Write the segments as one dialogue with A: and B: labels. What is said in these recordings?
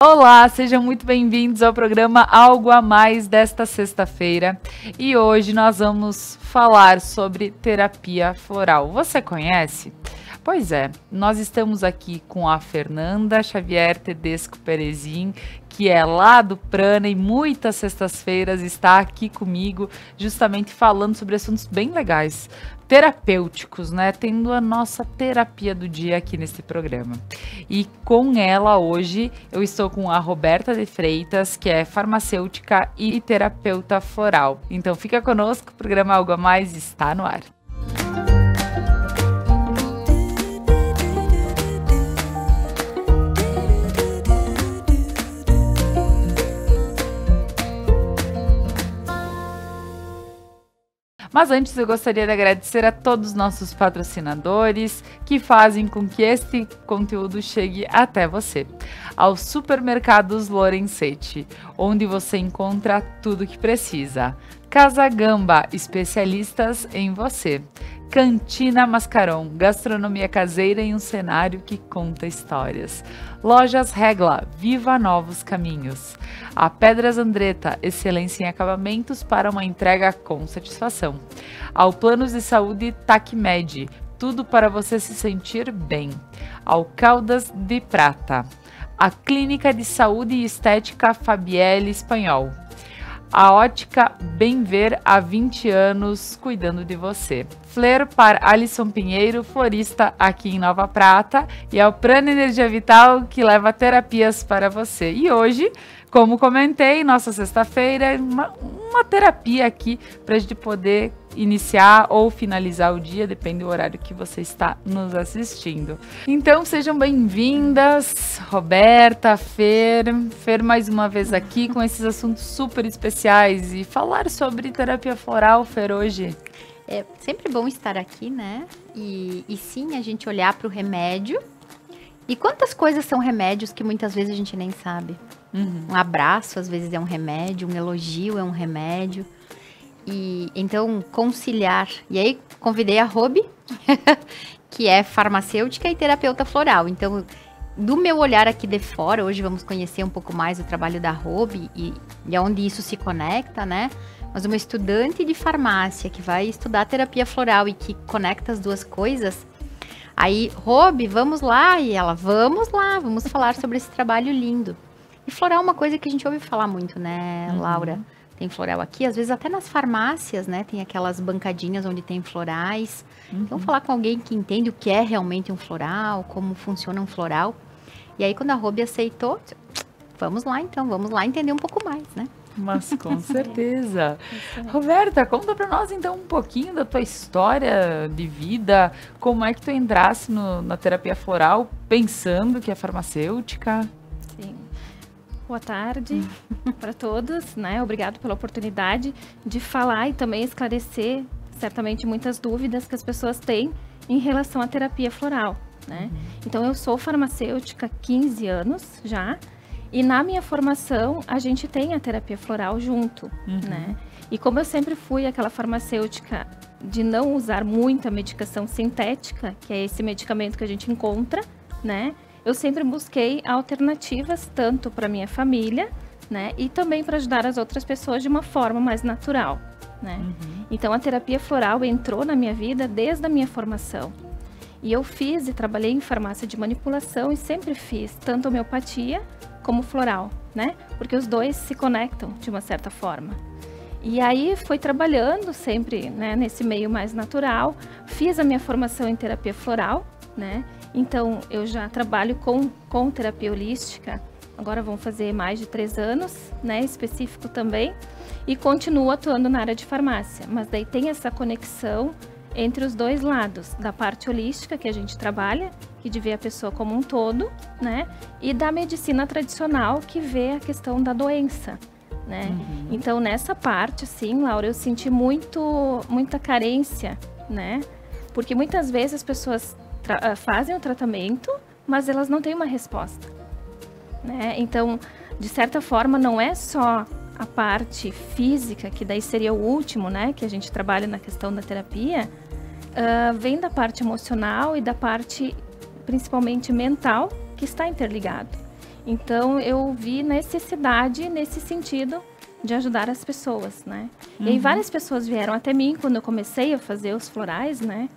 A: Olá, sejam muito bem-vindos ao programa Algo a Mais desta sexta-feira. E hoje nós vamos falar sobre terapia floral. Você conhece? Pois é, nós estamos aqui com a Fernanda Xavier Tedesco Perezin, que é lá do Prana e muitas sextas-feiras está aqui comigo, justamente falando sobre assuntos bem legais, terapêuticos, né? Tendo a nossa terapia do dia aqui nesse programa. E com ela hoje eu estou com a Roberta de Freitas, que é farmacêutica e terapeuta floral. Então fica conosco, o programa Algo a Mais está no ar. Mas antes eu gostaria de agradecer a todos os nossos patrocinadores que fazem com que este conteúdo chegue até você. Aos supermercados Lorenzetti, onde você encontra tudo o que precisa. Casa Gamba, especialistas em você. Cantina Mascaron, gastronomia caseira em um cenário que conta histórias. Lojas Regla, viva novos caminhos. A Pedras Andretta, excelência em acabamentos para uma entrega com satisfação. Ao Planos de Saúde TACMED, tudo para você se sentir bem. Ao Caldas de Prata. A Clínica de Saúde e Estética Fabielle Espanhol. A Ótica Bem Ver há 20 anos cuidando de você. Fleur para Alisson Pinheiro, florista aqui em Nova Prata. E ao Prana Energia Vital, que leva terapias para você. E hoje, como comentei, nossa sexta-feira, uma terapia aqui para a gente poder iniciar ou finalizar o dia, depende do horário que você está nos assistindo. Então sejam bem-vindas, Roberta, Fer mais uma vez aqui com esses assuntos super especiais e falar sobre terapia floral, Fer, hoje.
B: É sempre bom estar aqui, né? E sim, a gente olhar para o remédio. E quantas coisas são remédios que muitas vezes a gente nem sabe. Um abraço, às vezes, é um remédio, um elogio é um remédio. E então, conciliar. E aí, convidei a Robi, que é farmacêutica e terapeuta floral. Então, do meu olhar aqui de fora, hoje vamos conhecer um pouco mais o trabalho da Robi e onde isso se conecta, né? Mas uma estudante de farmácia que vai estudar terapia floral e que conecta as duas coisas. Aí, Robi, vamos lá. E ela, vamos lá, vamos falar sobre esse trabalho lindo. E floral é uma coisa que a gente ouve falar muito, né, Laura? Tem floral aqui, às vezes até nas farmácias, né? Tem aquelas bancadinhas onde tem florais. Então, falar com alguém que entende o que é realmente um floral, como funciona um floral. E aí, quando a Robi aceitou, vamos lá então, vamos lá entender um pouco mais, né?
A: Mas com certeza. Roberta, conta pra nós então um pouquinho da tua história de vida, como é que tu entrasse na terapia floral, pensando que é farmacêutica?
C: Sim. Boa tarde para todos, né? Obrigado pela oportunidade de falar e também esclarecer, certamente, muitas dúvidas que as pessoas têm em relação à terapia floral, né? Então, eu sou farmacêutica há 15 anos já, e na minha formação a gente tem a terapia floral junto, né? E como eu sempre fui aquela farmacêutica de não usar muita medicação sintética, que é esse medicamento que a gente encontra, né? Eu sempre busquei alternativas tanto para minha família, né, e também para ajudar as outras pessoas de uma forma mais natural, né? Então a terapia floral entrou na minha vida desde a minha formação. E eu fiz e trabalhei em farmácia de manipulação e sempre fiz tanto homeopatia como floral, né? Porque os dois se conectam de uma certa forma. E aí fui trabalhando sempre, né, nesse meio mais natural, fiz a minha formação em terapia floral, né? Então, eu já trabalho com terapia holística, agora vão fazer mais de 3 anos, né, específico também, e continuo atuando na área de farmácia. Mas daí tem essa conexão entre os dois lados, da parte holística que a gente trabalha, que de ver a pessoa como um todo, né, e da medicina tradicional, que vê a questão da doença, né. Então, nessa parte, sim, Laura, eu senti muita carência, né, porque muitas vezes as pessoas fazem o tratamento, mas elas não têm uma resposta, né? Então, de certa forma, não é só a parte física, que daí seria o último, né? Que a gente trabalha na questão da terapia, vem da parte emocional e da parte, principalmente, mental, que está interligado. Então, eu vi necessidade nesse sentido de ajudar as pessoas, né? E aí, várias pessoas vieram até mim quando eu comecei a fazer os florais, né?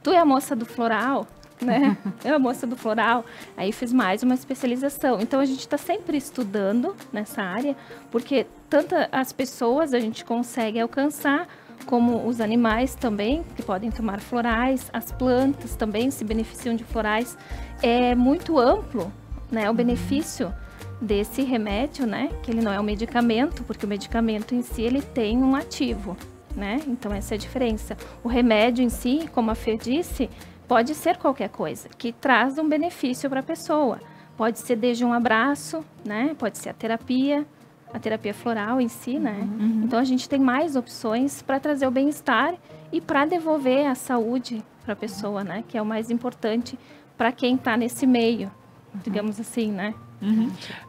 C: Tu é a moça do floral, né? Eu é a moça do floral. Aí, fiz mais uma especialização. Então, a gente está sempre estudando nessa área, porque tanto as pessoas a gente consegue alcançar, como os animais também, que podem tomar florais, as plantas também se beneficiam de florais. É muito amplo, né, o benefício desse remédio, né, que ele não é um medicamento, porque o medicamento em si, ele tem um ativo, né, então essa é a diferença. O remédio em si, como a Fê disse, pode ser qualquer coisa, que traz um benefício para a pessoa. Pode ser desde um abraço, né, pode ser a terapia floral em si, né? Então, a gente tem mais opções para trazer o bem-estar e para devolver a saúde para a pessoa, né? Que é o mais importante para quem está nesse meio, digamos assim, né?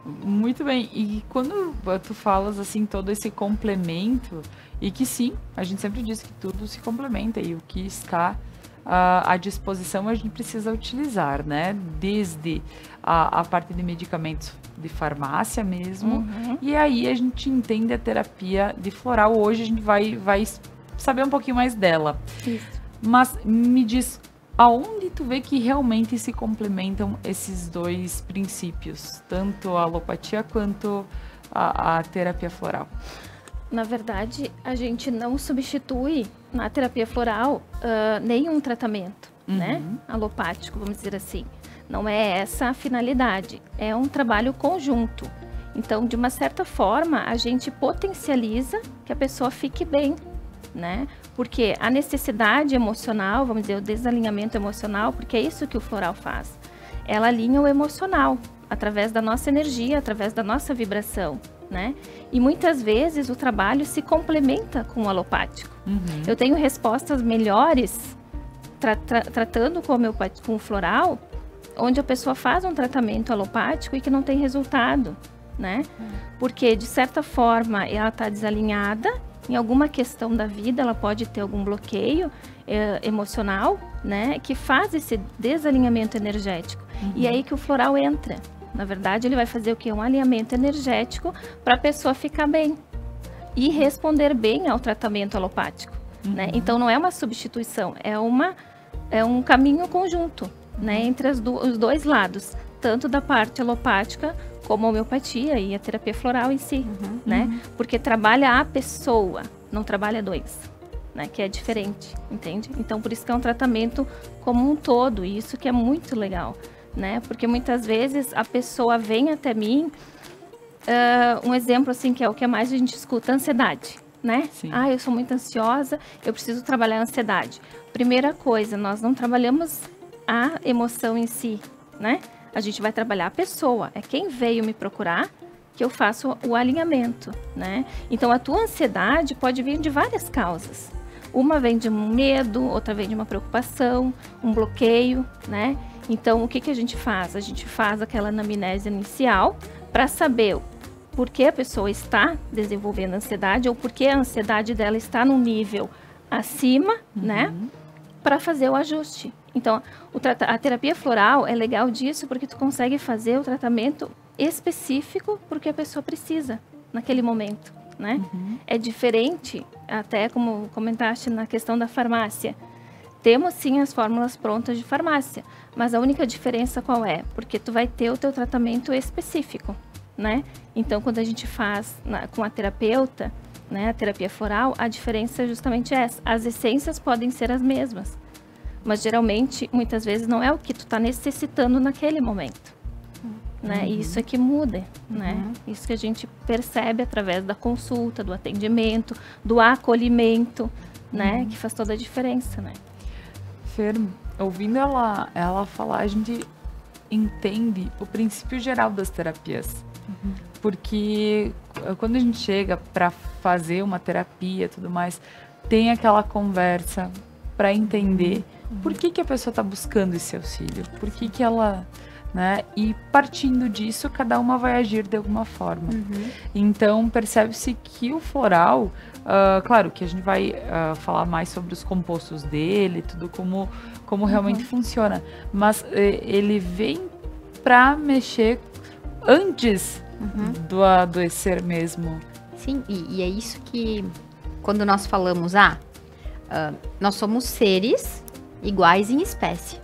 A: Muito bem. E quando tu falas, assim, todo esse complemento, e que sim, a gente sempre diz que tudo se complementa e o que está à disposição a gente precisa utilizar, né? Desde a parte de medicamentos de farmácia mesmo, e aí a gente entende a terapia de floral. Hoje a gente vai saber um pouquinho mais dela.
C: Isso.
A: Mas me diz, aonde tu vê que realmente se complementam esses dois princípios, tanto a alopatia quanto a terapia floral?
C: Na verdade, a gente não substitui na terapia floral nenhum tratamento, né? Alopático, vamos dizer assim. Não é essa a finalidade, é um trabalho conjunto. Então, de uma certa forma, a gente potencializa que a pessoa fique bem, né? Porque a necessidade emocional, vamos dizer, o desalinhamento emocional, porque é isso que o floral faz. Ela alinha o emocional, através da nossa energia, através da nossa vibração, né? E muitas vezes o trabalho se complementa com o alopático. Eu tenho respostas melhores tratando com o floral, onde a pessoa faz um tratamento alopático e que não tem resultado, né? Porque, de certa forma, ela está desalinhada em alguma questão da vida, ela pode ter algum bloqueio emocional, né? Que faz esse desalinhamento energético. E é aí que o floral entra. Na verdade, ele vai fazer o quê? Um alinhamento energético para a pessoa ficar bem e responder bem ao tratamento alopático, né? Então, não é uma substituição, é um caminho conjunto, né, entre os dois lados, tanto da parte alopática como a homeopatia e a terapia floral em si, né? Porque trabalha a pessoa, não trabalha dois, né? Que é diferente, entende? Então, por isso que é um tratamento como um todo, e isso que é muito legal, né? Porque muitas vezes a pessoa vem até mim, um exemplo assim, que é o que mais a gente escuta, ansiedade, né?
A: Sim.
C: Ah, eu sou muito ansiosa, eu preciso trabalhar a ansiedade. Primeira coisa, nós não trabalhamos a emoção em si, né? A gente vai trabalhar a pessoa. É quem veio me procurar que eu faço o alinhamento, né? Então, a tua ansiedade pode vir de várias causas. Uma vem de um medo, outra vem de uma preocupação, um bloqueio, né? Então, o que que a gente faz? A gente faz aquela anamnese inicial para saber por que a pessoa está desenvolvendo ansiedade ou por que a ansiedade dela está num nível acima, né? Para fazer o ajuste. Então, a terapia floral é legal disso porque tu consegue fazer o tratamento específico porque a pessoa precisa naquele momento, né? É diferente, até como comentaste na questão da farmácia. Temos sim as fórmulas prontas de farmácia, mas a única diferença qual é? Porque tu vai ter o teu tratamento específico, né? Então, quando a gente faz com a terapeuta, né, a terapia floral, a diferença é justamente essa. As essências podem ser as mesmas, mas geralmente, muitas vezes, não é o que tu está necessitando naquele momento, né? E isso é que muda, né? Isso que a gente percebe através da consulta, do atendimento, do acolhimento, né? Que faz toda a diferença, né?
A: Fer, ouvindo ela falar, a gente entende o princípio geral das terapias. Porque quando a gente chega para fazer uma terapia e tudo mais, tem aquela conversa para entender por que a pessoa está buscando esse auxílio, por que ela, né? E partindo disso, cada uma vai agir de alguma forma. Então, percebe-se que o floral, claro que a gente vai falar mais sobre os compostos dele, tudo como realmente funciona, mas ele vem para mexer antes do adoecer mesmo.
B: Sim, e é isso que, quando nós falamos, nós somos seres iguais em espécie,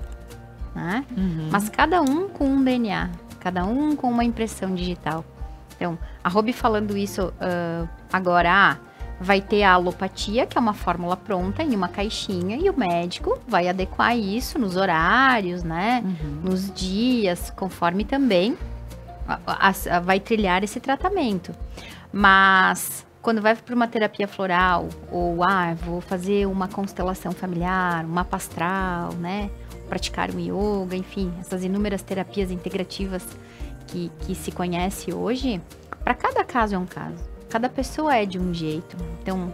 B: né? Mas cada um com um DNA, cada um com uma impressão digital. Então, a Robi falando isso agora, vai ter a alopatia, que é uma fórmula pronta em uma caixinha, e o médico vai adequar isso nos horários, né? Nos dias, conforme também vai trilhar esse tratamento. Mas quando vai para uma terapia floral, ou vou fazer uma constelação familiar, uma mapa astral, né? Praticar um yoga, enfim, essas inúmeras terapias integrativas que se conhece hoje, para cada caso é um caso. Cada pessoa é de um jeito. Então,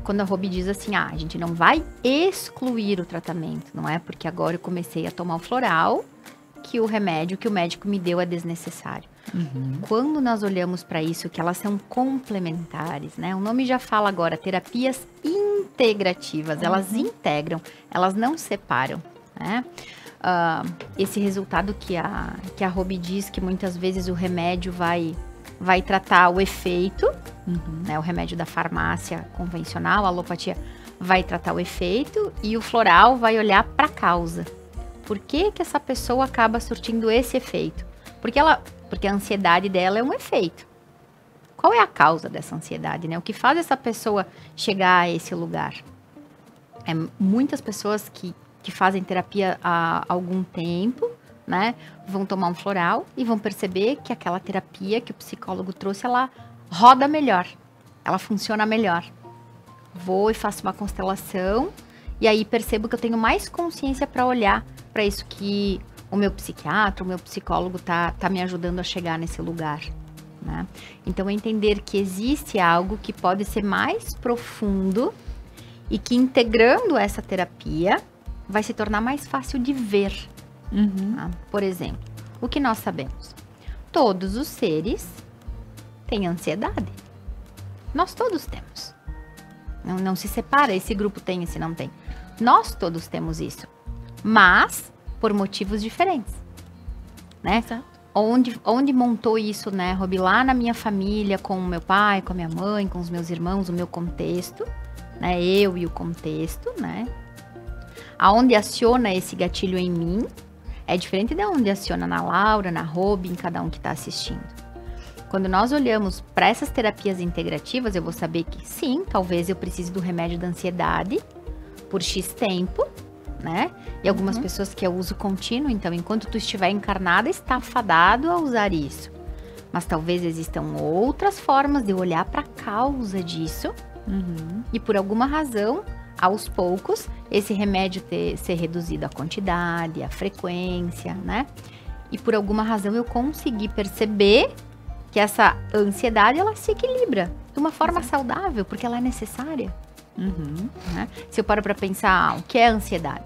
B: quando a Robi diz assim, a gente não vai excluir o tratamento, não é porque agora eu comecei a tomar o floral que o remédio que o médico me deu é desnecessário. Quando nós olhamos para isso, que elas são complementares, né? O nome já fala agora, terapias integrativas, elas integram, elas não separam, né? Esse resultado que a Robi diz que muitas vezes o remédio vai tratar o efeito, né? O remédio da farmácia convencional, a alopatia vai tratar o efeito e o floral vai olhar para a causa. Por que essa pessoa acaba surtindo esse efeito? Porque a ansiedade dela é um efeito. Qual é a causa dessa ansiedade, né? O que faz essa pessoa chegar a esse lugar? Muitas pessoas que fazem terapia há algum tempo, né, vão tomar um floral e vão perceber que aquela terapia que o psicólogo trouxe, ela roda melhor, ela funciona melhor. Vou e faço uma constelação e aí percebo que eu tenho mais consciência para olhar para isso que o meu psiquiatra, o meu psicólogo tá me ajudando a chegar nesse lugar, né? Então, entender que existe algo que pode ser mais profundo e que integrando essa terapia vai se tornar mais fácil de ver. Tá? Por exemplo, o que nós sabemos? Todos os seres têm ansiedade. Nós todos temos. Não se separa, esse grupo tem, esse não tem. Nós todos temos isso. Mas por motivos diferentes, né? Exato. Onde montou isso, né, Robi? Lá na minha família, com o meu pai, com a minha mãe, com os meus irmãos, o meu contexto, né? Eu e o contexto, né? Aonde aciona esse gatilho em mim é diferente de onde aciona na Laura, na Robi, em cada um que está assistindo. Quando nós olhamos para essas terapias integrativas, eu vou saber que sim, talvez eu precise do remédio da ansiedade por X tempo, né? E algumas pessoas que é uso contínuo, então enquanto tu estiver encarnada, está fadado a usar isso. Mas talvez existam outras formas de olhar para a causa disso e por alguma razão, aos poucos, esse remédio ser reduzido a quantidade, a frequência, né? E por alguma razão eu consegui perceber que essa ansiedade, ela se equilibra de uma forma saudável, porque ela é necessária. Né? Se eu paro para pensar, o que é a ansiedade?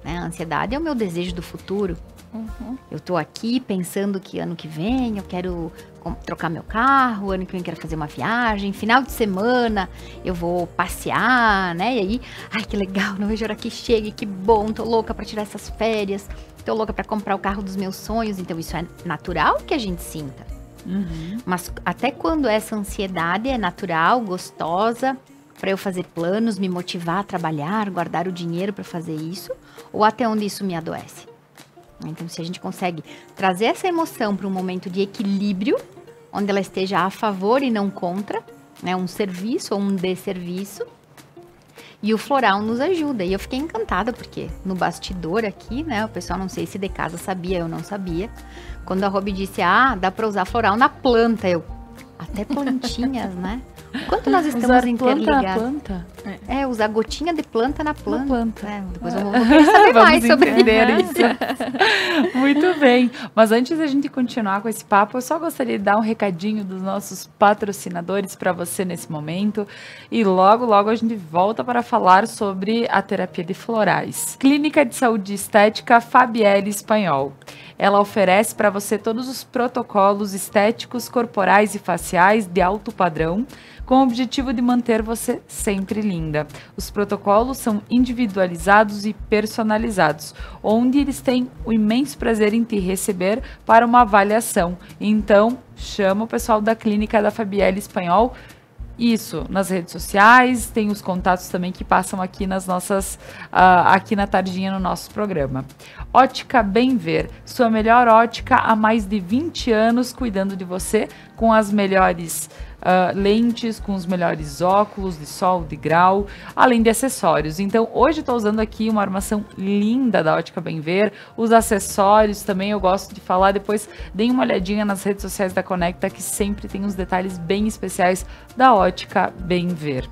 B: Né? A ansiedade é o meu desejo do futuro. Eu tô aqui pensando que ano que vem eu quero trocar meu carro, ano que vem eu quero fazer uma viagem, final de semana eu vou passear, né? E aí, ai que legal, não vejo a hora que chegue, que bom, tô louca para tirar essas férias, tô louca para comprar o carro dos meus sonhos. Então isso é natural que a gente sinta. Mas até quando essa ansiedade é natural, gostosa, para eu fazer planos, me motivar a trabalhar, guardar o dinheiro para fazer isso, ou até onde isso me adoece? Então, se a gente consegue trazer essa emoção para um momento de equilíbrio, onde ela esteja a favor e não contra, né, um serviço ou um desserviço, e o floral nos ajuda. E eu fiquei encantada, porque no bastidor aqui, né, o pessoal, não sei se de casa sabia, eu não sabia, quando a Robi disse, dá para usar floral na planta, até plantinhas, né? Quanto nós estamos usar interligados?
A: Planta?
B: Usar gotinha de planta na planta. Depois eu vou saber mais sobre
A: isso. Muito bem. Mas antes da gente continuar com esse papo, eu só gostaria de dar um recadinho dos nossos patrocinadores para você nesse momento. E logo, logo a gente volta para falar sobre a terapia de florais. Clínica de Saúde Estética Fabielle Espanhol. Ela oferece para você todos os protocolos estéticos, corporais e faciais de alto padrão, com o objetivo de manter você sempre linda. Os protocolos são individualizados e personalizados, onde eles têm o imenso prazer em te receber para uma avaliação. Então, chama o pessoal da clínica da Fabielle Espanhol. Isso, nas redes sociais, tem os contatos também que passam aqui nas nossas, aqui na tardinha no nosso programa. Ótica Bem Ver, sua melhor ótica há mais de 20 anos, cuidando de você com as melhores lentes, com os melhores óculos de sol, de grau, além de acessórios. Então, hoje eu estou usando aqui uma armação linda da Ótica Bem Ver, os acessórios também eu gosto de falar, depois deem uma olhadinha nas redes sociais da Conecta, que sempre tem uns detalhes bem especiais da Ótica Bem Ver.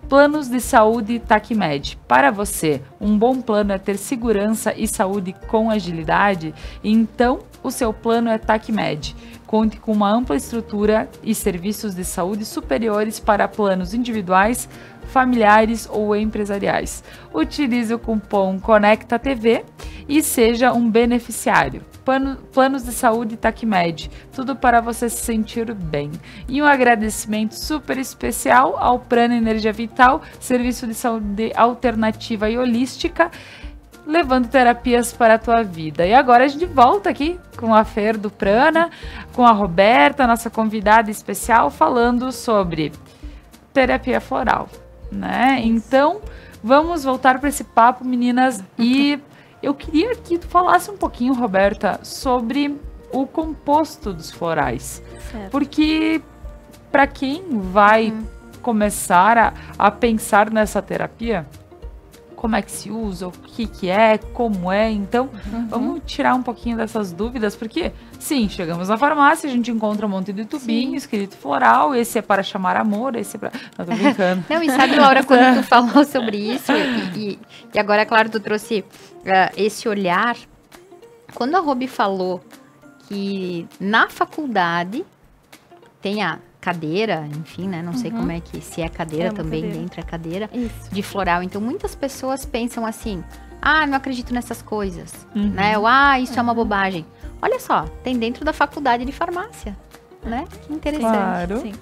A: Planos de saúde TACMED. Para você, um bom plano é ter segurança e saúde com agilidade? Então, o seu plano é TACMED. Conte com uma ampla estrutura e serviços de saúde superiores para planos individuais, familiares ou empresariais. Utilize o cupom CONECTATV e seja um beneficiário. Planos de saúde TACMED, tudo para você se sentir bem. E um agradecimento super especial ao Prana Energia Vital, serviço de saúde alternativa e holística, levando terapias para a tua vida. E agora a gente volta aqui com a Fer do Prana, com a Roberta, nossa convidada especial, falando sobre terapia floral, né? Então, vamos voltar para esse papo, meninas, e eu queria que tu falasse um pouquinho, Roberta, sobre o composto dos florais. Certo. Porque para quem vai começar a pensar nessa terapia, como é que se usa, o que é, como é. Então, vamos tirar um pouquinho dessas dúvidas, porque, sim, chegamos na farmácia, a gente encontra um monte de tubinho escrito floral, esse é para chamar amor, esse é para... Não, tô brincando.
B: Não, e sabe, Laura, quando tu falou sobre isso, e agora, é claro, tu trouxe esse olhar, quando a Robi falou que na faculdade tem a cadeira, enfim, né? Não sei como é que, se é cadeira também, cadeira. Dentro é cadeira, de floral. Então, muitas pessoas pensam assim, não acredito nessas coisas, né? Ou, isso é uma bobagem. Olha só, tem dentro da faculdade de farmácia, né? Que interessante.
A: Claro.
C: Sim.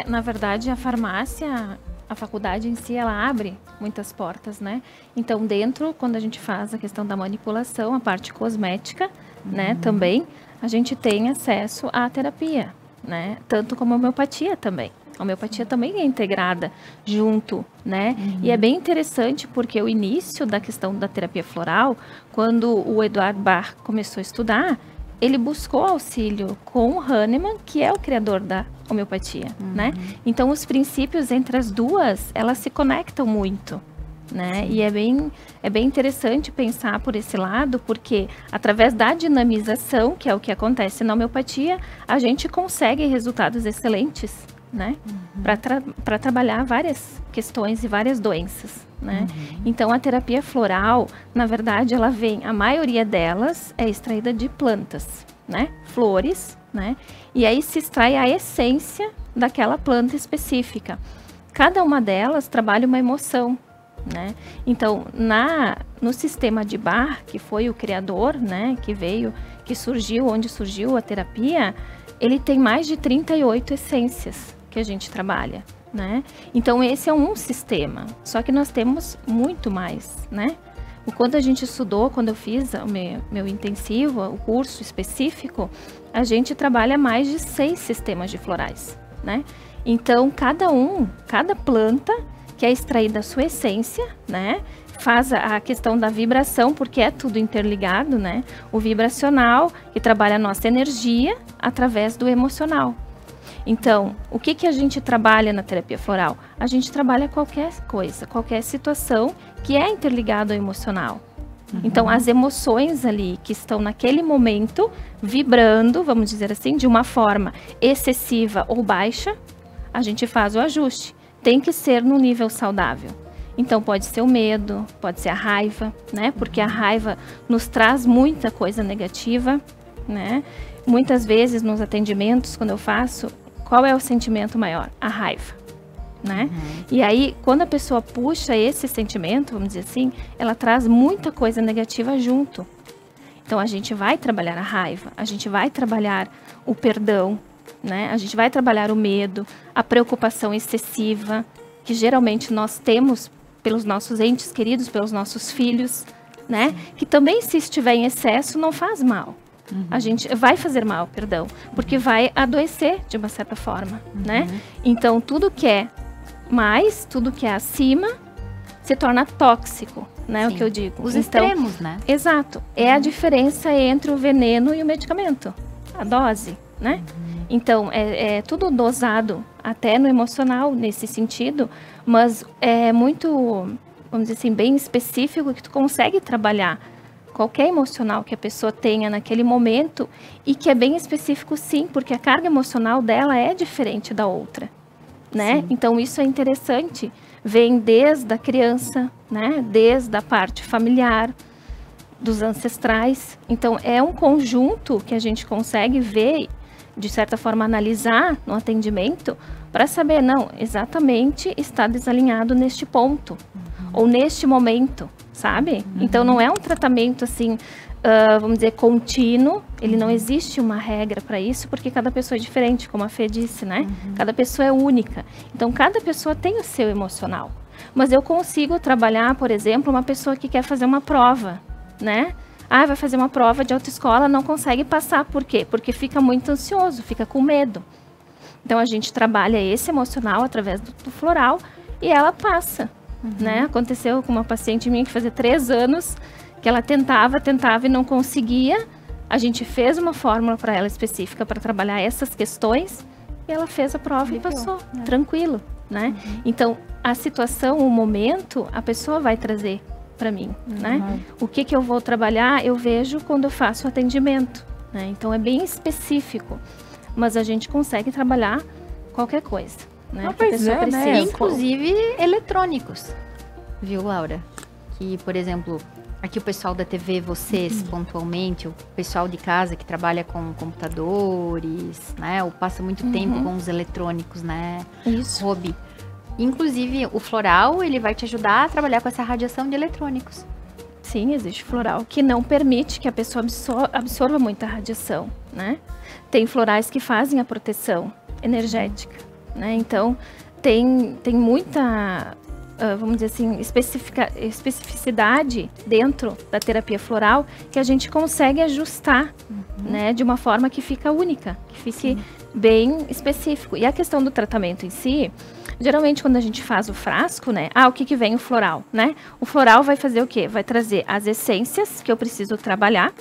C: Na verdade, a farmácia, a faculdade em si, ela abre muitas portas, né? Então, dentro, quando a gente faz a questão da manipulação, a parte cosmética, né? Também, a gente tem acesso à terapia, né? Tanto como a homeopatia também. A homeopatia também é integrada junto, né? E é bem interessante porque o início da questão da terapia floral, quando o Eduard Bach começou a estudar, ele buscou auxílio com o Hahnemann, que é o criador da homeopatia, né? Então, os princípios entre as duas, elas se conectam muito, né? E é bem interessante pensar por esse lado, porque através da dinamização, que é o que acontece na homeopatia, a gente consegue resultados excelentes, né? Para trabalhar várias questões e várias doenças, né? Então, a terapia floral, na verdade, ela vem, a maioria delas é extraída de plantas, né? Flores, né? E aí se extrai a essência daquela planta específica. Cada uma delas trabalha uma emoção, né? Então, no sistema de Bach, que foi o criador, né, que surgiu, onde surgiu a terapia, ele tem mais de 38 essências que a gente trabalha, né? Então, esse é um sistema, só que nós temos muito mais, né? Quando a gente estudou, quando eu fiz o meu intensivo, o curso específico, a gente trabalha mais de 6 sistemas de florais, né? Então, cada planta que é extraída a sua essência, né? Faz a questão da vibração, porque é tudo interligado, né? O vibracional, que trabalha a nossa energia através do emocional. Então, o que a gente trabalha na terapia floral? A gente trabalha qualquer coisa, qualquer situação que é interligado ao emocional. Então, as emoções ali que estão naquele momento vibrando, vamos dizer assim, de uma forma excessiva ou baixa, a gente faz o ajuste. Tem que ser no nível saudável. Então, pode ser o medo, pode ser a raiva, né? Porque a raiva nos traz muita coisa negativa, né? Muitas vezes, nos atendimentos, quando eu faço, qual é o sentimento maior? A raiva, né? E aí, quando a pessoa puxa esse sentimento, vamos dizer assim, ela traz muita coisa negativa junto. Então, a gente vai trabalhar a raiva, a gente vai trabalhar o perdão, né? A gente vai trabalhar o medo, a preocupação excessiva, que geralmente nós temos pelos nossos entes queridos, pelos nossos filhos, né? Que também, se estiver em excesso, não faz mal. A gente vai fazer mal, perdão, porque vai adoecer de uma certa forma, né? Então, tudo que é mais, tudo que é acima, se torna tóxico, né? O que eu digo.
B: Os
C: então,
B: extremos, né?
C: Exato. É a diferença entre o veneno e o medicamento, a dose, né? Então, é tudo dosado, até no emocional, nesse sentido, mas é muito, vamos dizer assim, bem específico, que tu consegue trabalhar qualquer emocional que a pessoa tenha naquele momento, e que é bem específico, sim, porque a carga emocional dela é diferente da outra, né? Então, isso é interessante. Vem desde a criança, né? Desde a parte familiar, dos ancestrais. Então, é um conjunto que a gente consegue ver, de certa forma, analisar no atendimento, para saber, não, exatamente está desalinhado neste ponto, ou neste momento, sabe? Então, não é um tratamento, assim, vamos dizer, contínuo. Ele não existe uma regra para isso, porque cada pessoa é diferente, como a Fê disse, né? Cada pessoa é única. Então, cada pessoa tem o seu emocional. Mas eu consigo trabalhar, por exemplo, uma pessoa que quer fazer uma prova, né? Vai fazer uma prova de autoescola, não consegue passar. Por quê? Porque fica muito ansioso, fica com medo. Então, a gente trabalha esse emocional através do floral e ela passa, né? Aconteceu com uma paciente minha que fazia 3 anos, que ela tentava e não conseguia. A gente fez uma fórmula para ela específica para trabalhar essas questões e ela fez a prova e passou, tranquilo, né? Então, a situação, o momento, a pessoa vai trazer para mim, né? O que eu vou trabalhar, eu vejo quando eu faço o atendimento, né? Então, é bem específico, mas a gente consegue trabalhar qualquer coisa, né? Que a pessoa precisa.
B: Né? Inclusive eletrônicos, viu, Laura? Que, por exemplo, aqui o pessoal da TV, vocês, pontualmente, o pessoal de casa que trabalha com computadores, né? Ou passa muito tempo com os eletrônicos, né?
C: Isso.
B: Hobby. Inclusive, o floral, ele vai te ajudar a trabalhar com essa radiação de eletrônicos.
C: Sim, existe floral que não permite que a pessoa absorva muita radiação, né? Tem florais que fazem a proteção energética, né? Então, tem muita, vamos dizer assim, especificidade dentro da terapia floral que a gente consegue ajustar, né? De uma forma que fica única, que fique bem específico. E a questão do tratamento em si, geralmente quando a gente faz o frasco, né? O que vem o floral, né? O floral vai fazer o quê? Vai trazer as essências que eu preciso trabalhar,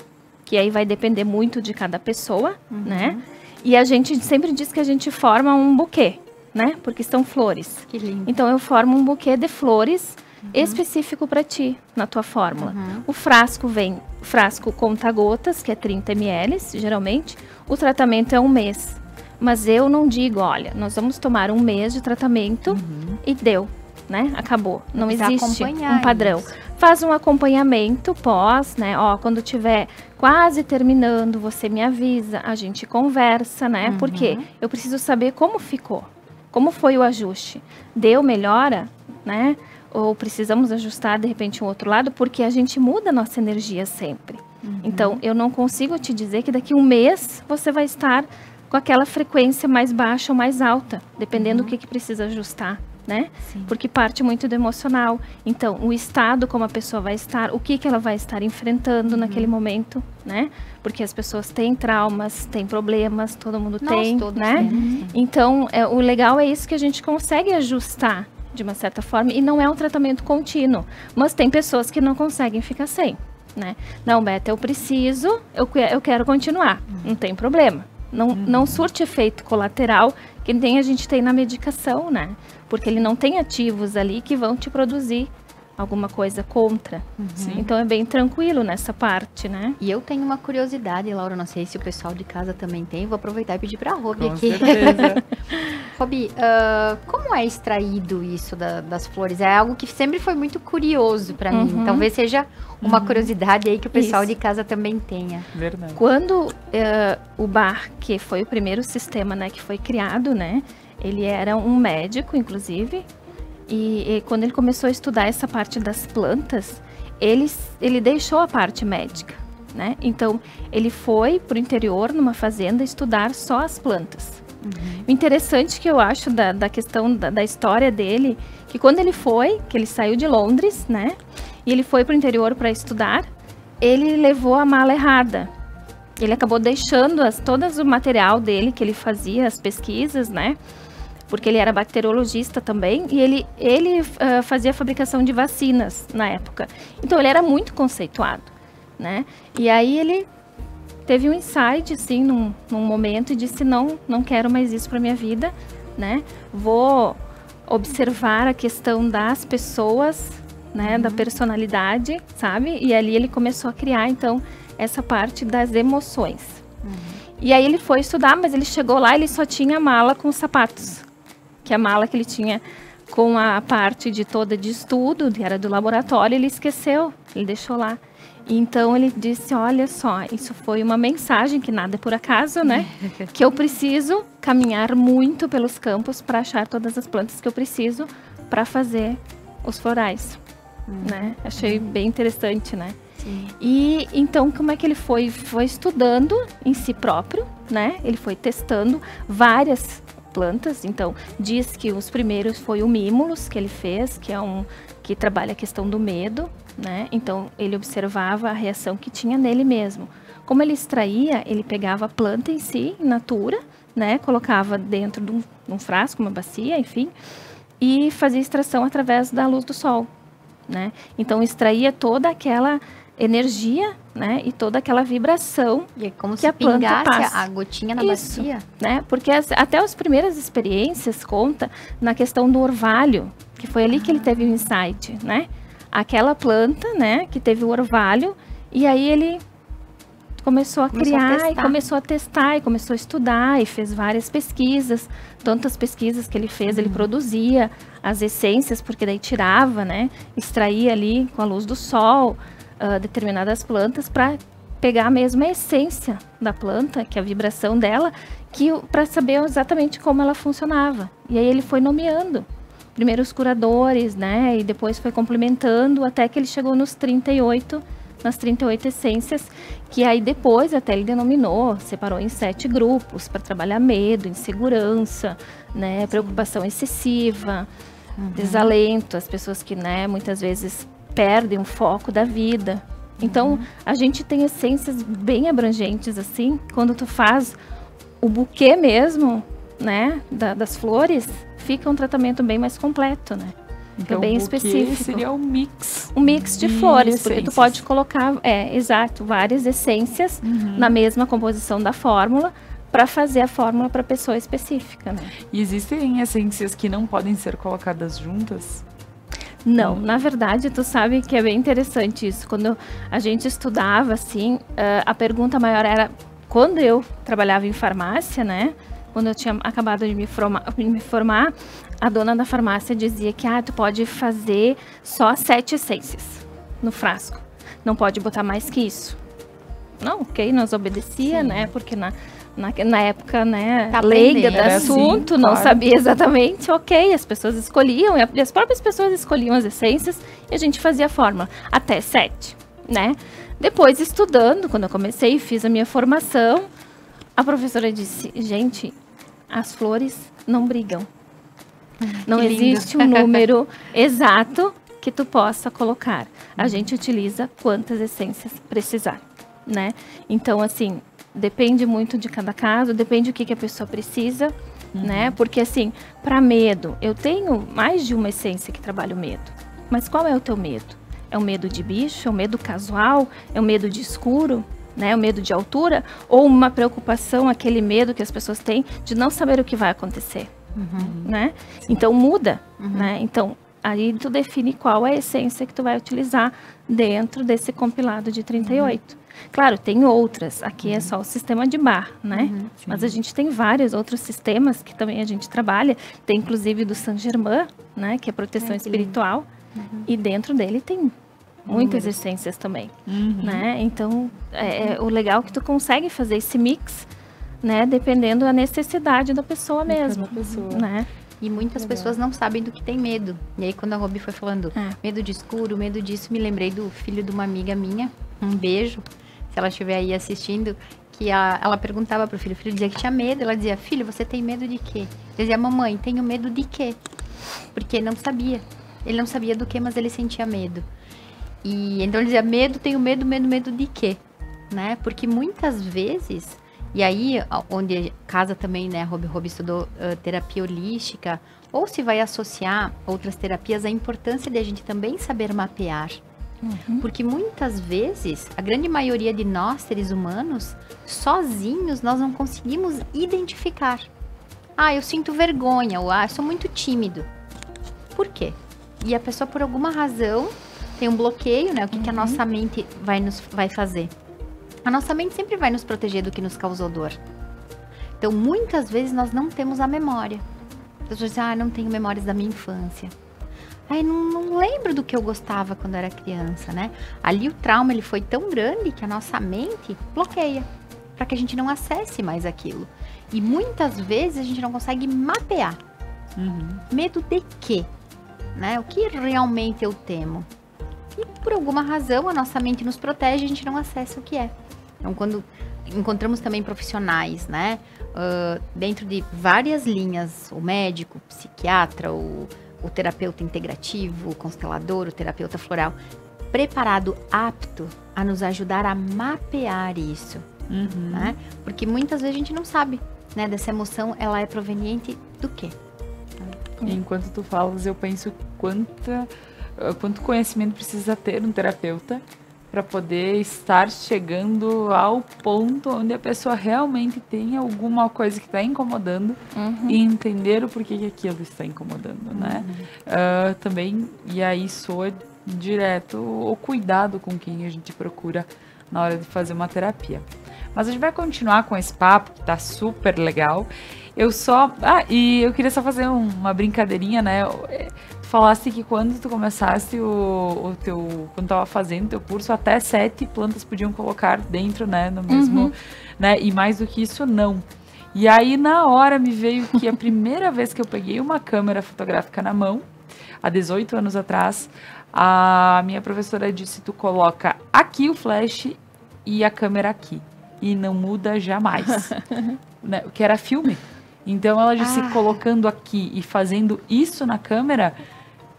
C: que aí vai depender muito de cada pessoa, né? E a gente sempre diz que a gente forma um buquê, né? Porque são flores.
B: Que lindo.
C: Então, eu formo um buquê de flores específico para ti, na tua fórmula. O frasco vem, frasco conta-gotas, que é 30 ml, geralmente. O tratamento é 1 mês. Mas eu não digo, olha, nós vamos tomar 1 mês de tratamento e deu, né? Acabou. Não existe um padrão.
B: Isso.
C: Faz um acompanhamento pós, né? Quando tiver quase terminando, você me avisa, a gente conversa, né? Porque eu preciso saber como ficou, como foi o ajuste. Deu melhora, né? Ou precisamos ajustar, de repente, um outro lado, porque a gente muda a nossa energia sempre. Então, eu não consigo te dizer que daqui 1 mês você vai estar com aquela frequência mais baixa ou mais alta, dependendo do que precisa ajustar, né? Porque parte muito do emocional. Então, o estado, como a pessoa vai estar, o que ela vai estar enfrentando naquele momento, né? Porque as pessoas têm traumas, têm problemas, todo mundo tem, né? Então, o legal é isso, que a gente consegue ajustar de uma certa forma, e não é um tratamento contínuo. Mas tem pessoas que não conseguem ficar sem, né? Não, Beta, eu preciso, eu quero continuar, não tem problema. Não surte efeito colateral que a gente tem na medicação, né? Porque ele não tem ativos ali que vão te produzir alguma coisa contra. Então, é bem tranquilo nessa parte, né?
B: E eu tenho uma curiosidade, Laura, não sei se o pessoal de casa também tem, vou aproveitar e pedir para a Robi aqui. Robi, como é extraído isso das flores? É algo que sempre foi muito curioso para mim. Talvez seja uma curiosidade aí que o pessoal de casa também tenha.
A: Verdade.
C: Quando o Bach, que foi o primeiro sistema, né, que foi criado, né? Ele era um médico, inclusive. E quando ele começou a estudar essa parte das plantas, ele deixou a parte médica, né? Então, ele foi para o interior, numa fazenda, estudar só as plantas. O interessante que eu acho da questão da história dele, que quando que ele saiu de Londres, né? E ele foi para o interior para estudar, ele levou a mala errada. Ele acabou deixando todo o material dele, que ele fazia, as pesquisas, né? Porque ele era bacteriologista também, e ele fazia a fabricação de vacinas na época. Então, ele era muito conceituado, né? E aí, ele teve um insight, assim, num momento, e disse, não quero mais isso para minha vida, né? Vou observar a questão das pessoas, né? Da personalidade, sabe? E ali ele começou a criar, então, essa parte das emoções. E aí ele foi estudar, mas ele chegou lá, ele só tinha a mala com os sapatos. Que a mala que ele tinha com a parte toda de estudo, que era do laboratório, ele esqueceu, ele deixou lá. Então ele disse, olha só, isso foi uma mensagem, que nada é por acaso, né? Que eu preciso caminhar muito pelos campos para achar todas as plantas que eu preciso para fazer os florais, né? Achei bem interessante, né? Sim. E então como é que ele foi? Foi estudando em si próprio, né? Ele foi testando várias plantas. Então diz que os primeiros foi o Mimulus que ele fez, que é que trabalha a questão do medo, né? Então ele observava a reação que tinha nele mesmo. Como ele extraía, ele pegava a planta em si, in natura, né? Colocava dentro de um frasco, uma bacia, enfim, e fazia extração através da luz do sol, né? Então extraía toda aquela energia, né, e toda aquela vibração,
B: e é como
C: que
B: se
C: a planta
B: pingasse
C: passa.
B: A gotinha na
C: Isso,
B: bacia,
C: né? Porque até as primeiras experiências conta na questão do orvalho, que foi ali que ele teve o insight, né? Aquela planta, né, que teve o orvalho, e aí ele começou a criar, e começou a testar, e começou a estudar, e fez várias pesquisas. Tantas pesquisas que ele fez, ele produzia as essências, porque daí tirava, né, extraía ali com a luz do sol, determinadas plantas para pegar mesmo a essência da planta, que é a vibração dela, para saber exatamente como ela funcionava. E aí ele foi nomeando primeiro os curadores, né, e depois foi complementando até que ele chegou nas 38 essências, que aí depois até ele denominou, separou em 7 grupos para trabalhar medo, insegurança, né, preocupação excessiva, desalento, as pessoas que, né, muitas vezes perdem o foco da vida. Então, a gente tem essências bem abrangentes, assim, quando tu faz o buquê mesmo, né, das flores, fica um tratamento bem mais completo, né? Então, bem específico.
A: Seria um mix.
C: Um mix de flores, porque tu pode colocar, exato, várias essências na mesma composição da fórmula, para fazer a fórmula para pessoa específica, né?
A: E existem essências que não podem ser colocadas juntas?
C: Não, na verdade, tu sabe que é bem interessante isso. Quando a gente estudava, assim, a pergunta maior era, quando eu trabalhava em farmácia, né? Quando eu tinha acabado de me formar, a dona da farmácia dizia que, tu pode fazer só 7 essências no frasco. Não pode botar mais que isso. Não, ok, nós obedecia, né? Porque na época, né, leiga do assunto, assim, não sabia exatamente, ok, as pessoas escolhiam, e as próprias pessoas escolhiam as essências, e a gente fazia a fórmula, até 7, né? Depois, estudando, quando eu comecei e fiz a minha formação, a professora disse, gente, as flores não brigam. Não existe um número exato que tu possa colocar. A gente utiliza quantas essências precisar, né? Então, assim, depende muito de cada caso, depende do que a pessoa precisa, né? Porque, assim, para medo, eu tenho mais de uma essência que trabalha o medo. Mas qual é o teu medo? É o medo de bicho? É o medo casual? É o medo de escuro? Né? O medo de altura? Ou uma preocupação, aquele medo que as pessoas têm de não saber o que vai acontecer, né? Então, muda, né? Então, aí tu define qual é a essência que tu vai utilizar dentro desse compilado de 38. Claro, tem outras. Aqui é só o sistema de Bach, né? Mas a gente tem vários outros sistemas que também a gente trabalha. Tem, inclusive, do Saint-Germain, né? Que é proteção espiritual. E dentro dele tem muitas essências também, né? Então, o legal é que tu consegue fazer esse mix, né? Dependendo da necessidade da pessoa mesmo, né?
B: E muitas pessoas não sabem do que tem medo. E aí, quando a Robi foi falando medo de escuro, medo disso, me lembrei do filho de uma amiga minha. Um beijo, se ela estiver aí assistindo, que ela perguntava pro filho, o filho dizia que tinha medo, ela dizia, filho, você tem medo de quê? Ele dizia, mamãe, tenho medo de quê? Porque não sabia. Ele não sabia do que, mas ele sentia medo. E então ele dizia, tenho medo de quê? Né? Porque muitas vezes, e aí onde casa também, né, Robi estudou terapia holística, ou se vai associar outras terapias, a importância de a gente também saber mapear. Porque muitas vezes, a grande maioria de nós, seres humanos, sozinhos, nós não conseguimos identificar. Eu sinto vergonha, ou eu sou muito tímido. Por quê? E a pessoa, por alguma razão, tem um bloqueio, né? O que a nossa mente vai fazer? A nossa mente sempre vai nos proteger do que nos causou dor. Então, muitas vezes, nós não temos a memória. As pessoas dizem, não tenho memórias da minha infância. Não lembro do que eu gostava quando era criança, né? Ali o trauma, ele foi tão grande que a nossa mente bloqueia, para que a gente não acesse mais aquilo. E muitas vezes a gente não consegue mapear. Medo de quê? Né? O que realmente eu temo? E por alguma razão a nossa mente nos protege e a gente não acessa o que é. Então, quando encontramos também profissionais, né? Dentro de várias linhas, o médico, o psiquiatra, o terapeuta integrativo, o constelador, o terapeuta floral, preparado, apto a nos ajudar a mapear isso. Né? Porque muitas vezes a gente não sabe, né? Dessa emoção, ela é proveniente do quê?
A: Enquanto tu falas, eu penso quanto conhecimento precisa ter um terapeuta para poder estar chegando ao ponto onde a pessoa realmente tem alguma coisa que está incomodando e entender o porquê que aquilo está incomodando, né? Também, e aí soa direto o cuidado com quem a gente procura na hora de fazer uma terapia. Mas a gente vai continuar com esse papo, que tá super legal. E eu queria só fazer uma brincadeirinha, né? Tu falaste que quando tu começaste quando tava fazendo o teu curso, até 7 plantas podiam colocar dentro, né? No mesmo, né? E mais do que isso, não. E aí, na hora, me veio que a primeira vez que eu peguei uma câmera fotográfica na mão, há 18 anos atrás, a minha professora disse, tu coloca aqui o flash e a câmera aqui. E não muda jamais. Né? Que era filme. Então, ela disse, colocando aqui e fazendo isso na câmera,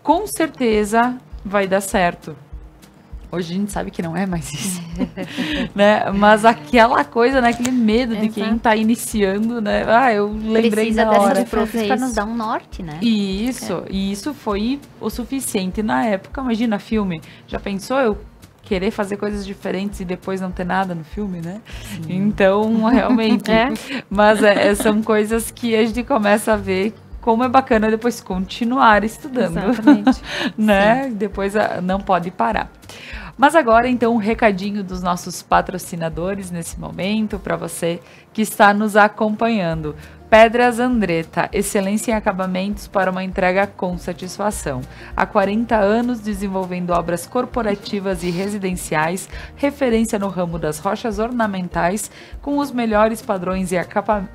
A: com certeza vai dar certo. Hoje a gente sabe que não é mais isso. Né? Mas aquela coisa, né? Aquele medo de quem tá iniciando, né? Eu lembrei na hora.
B: Precisa dessas profs para nos dar um norte, né?
A: E isso foi o suficiente na época. Imagina, filme. Já pensou eu querer fazer coisas diferentes e depois não ter nada no filme, né? Então, realmente. Mas são coisas que a gente começa a ver como é bacana depois continuar estudando.
C: Exatamente.
A: Né? Depois não pode parar. Mas agora, então, um recadinho dos nossos patrocinadores nesse momento, para você que está nos acompanhando. Pedras Andretta, excelência em acabamentos para uma entrega com satisfação. Há 40 anos desenvolvendo obras corporativas e residenciais, referência no ramo das rochas ornamentais, com os melhores padrões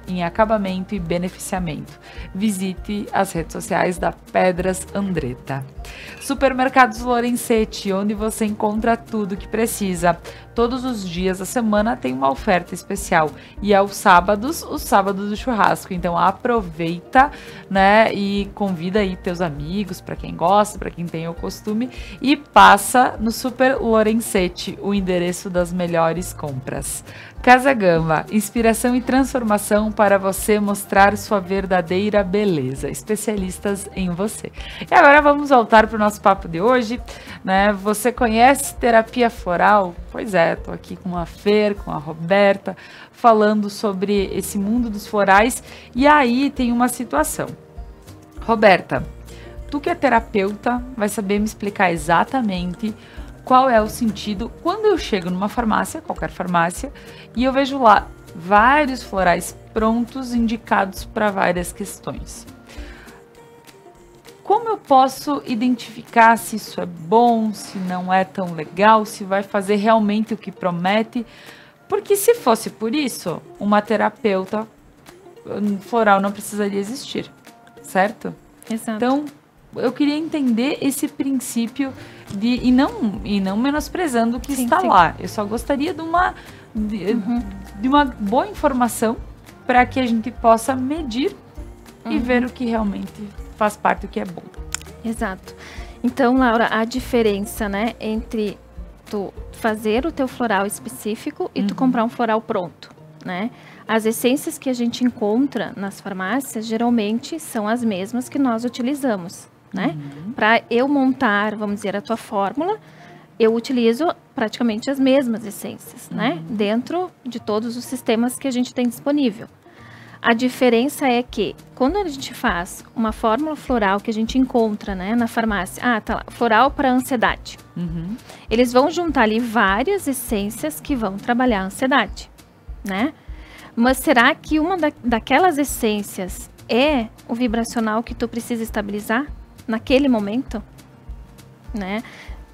A: em acabamento e beneficiamento. Visite as redes sociais da Pedras Andretta. Supermercados Lorenzetti, onde você encontra tudo que precisa. Todos os dias da semana tem uma oferta especial. E aos sábados, os sábados do churrasco. Então aproveita, né? E convida aí teus amigos, para quem gosta, para quem tem o costume. E passa no Super Lorenzetti, o endereço das melhores compras. Casa Gama, inspiração e transformação para você mostrar sua verdadeira beleza. Especialistas em você. E agora vamos voltar para o nosso papo de hoje, né? Você conhece terapia floral? Pois é, tô aqui com a Fer, com a Roberta, falando sobre esse mundo dos florais. E aí tem uma situação. Roberta, tu que é terapeuta, vai saber me explicar exatamente qual é o sentido quando eu chego numa farmácia, qualquer farmácia, e eu vejo lá vários florais prontos, indicados para várias questões. Como eu posso identificar se isso é bom, se não é tão legal, se vai fazer realmente o que promete? Porque se fosse por isso, uma terapeuta floral não precisaria existir, certo?
C: Exato.
A: Então, eu queria entender esse princípio e não menosprezando o que está lá. Eu só gostaria de uma boa informação para que a gente possa medir e ver o que realmente faz parte, o que é bom.
C: Exato. Então, Laura, a diferença, né, entre tu fazer o teu floral específico e tu comprar um floral pronto, né? As essências que a gente encontra nas farmácias, geralmente, são as mesmas que nós utilizamos, né? Para eu montar, vamos dizer, a tua fórmula, eu utilizo praticamente as mesmas essências, né? Dentro de todos os sistemas que a gente tem disponível. A diferença é que, quando a gente faz uma fórmula floral que a gente encontra, né, na farmácia, tá lá, floral para ansiedade. Eles vão juntar ali várias essências que vão trabalhar a ansiedade, né? Mas será que uma daquelas essências é o vibracional que tu precisa estabilizar naquele momento, né?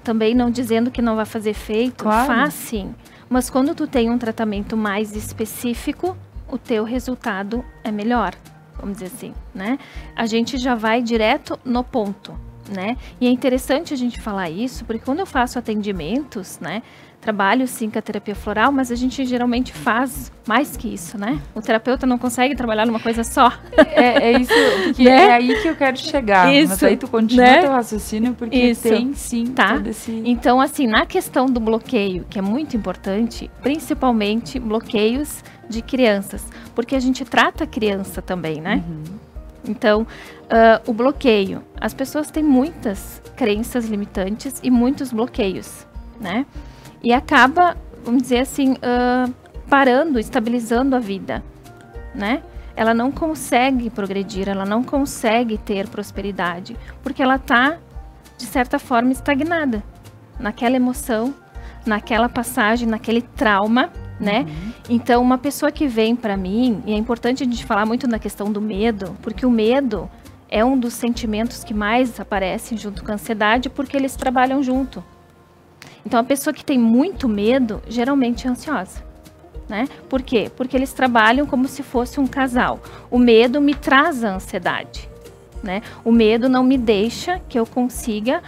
C: Também não dizendo que não vai fazer efeito, faz sim. Mas quando tu tem um tratamento mais específico, o teu resultado é melhor, vamos dizer assim, né? A gente já vai direto no ponto, né? E é interessante a gente falar isso, porque quando eu faço atendimentos, né? Trabalho sim com a terapia floral, mas a gente geralmente faz mais que isso, né? O terapeuta não consegue trabalhar numa coisa só.
A: É isso, porque é aí que eu quero chegar.
C: Isso,
A: mas aí tu continua
C: né?
A: teu raciocínio, porque tem sim todo esse...
C: Então, assim, na questão do bloqueio, que é muito importante, principalmente bloqueios de crianças, porque a gente trata a criança também, né? Então, o bloqueio, as pessoas têm muitas crenças limitantes e muitos bloqueios, né? E acaba, vamos dizer assim, parando, estabilizando a vida, né? Ela não consegue progredir, ela não consegue ter prosperidade, porque ela está, de certa forma, estagnada naquela emoção, naquela passagem, naquele trauma, né? Então, uma pessoa que vem para mim, e é importante a gente falar muito na questão do medo, porque o medo é um dos sentimentos que mais aparecem junto com a ansiedade, porque eles trabalham junto. Então, a pessoa que tem muito medo, geralmente é ansiosa, né? Por quê? Porque eles trabalham como se fosse um casal. O medo me traz a ansiedade, né? O medo não me deixa que eu consiga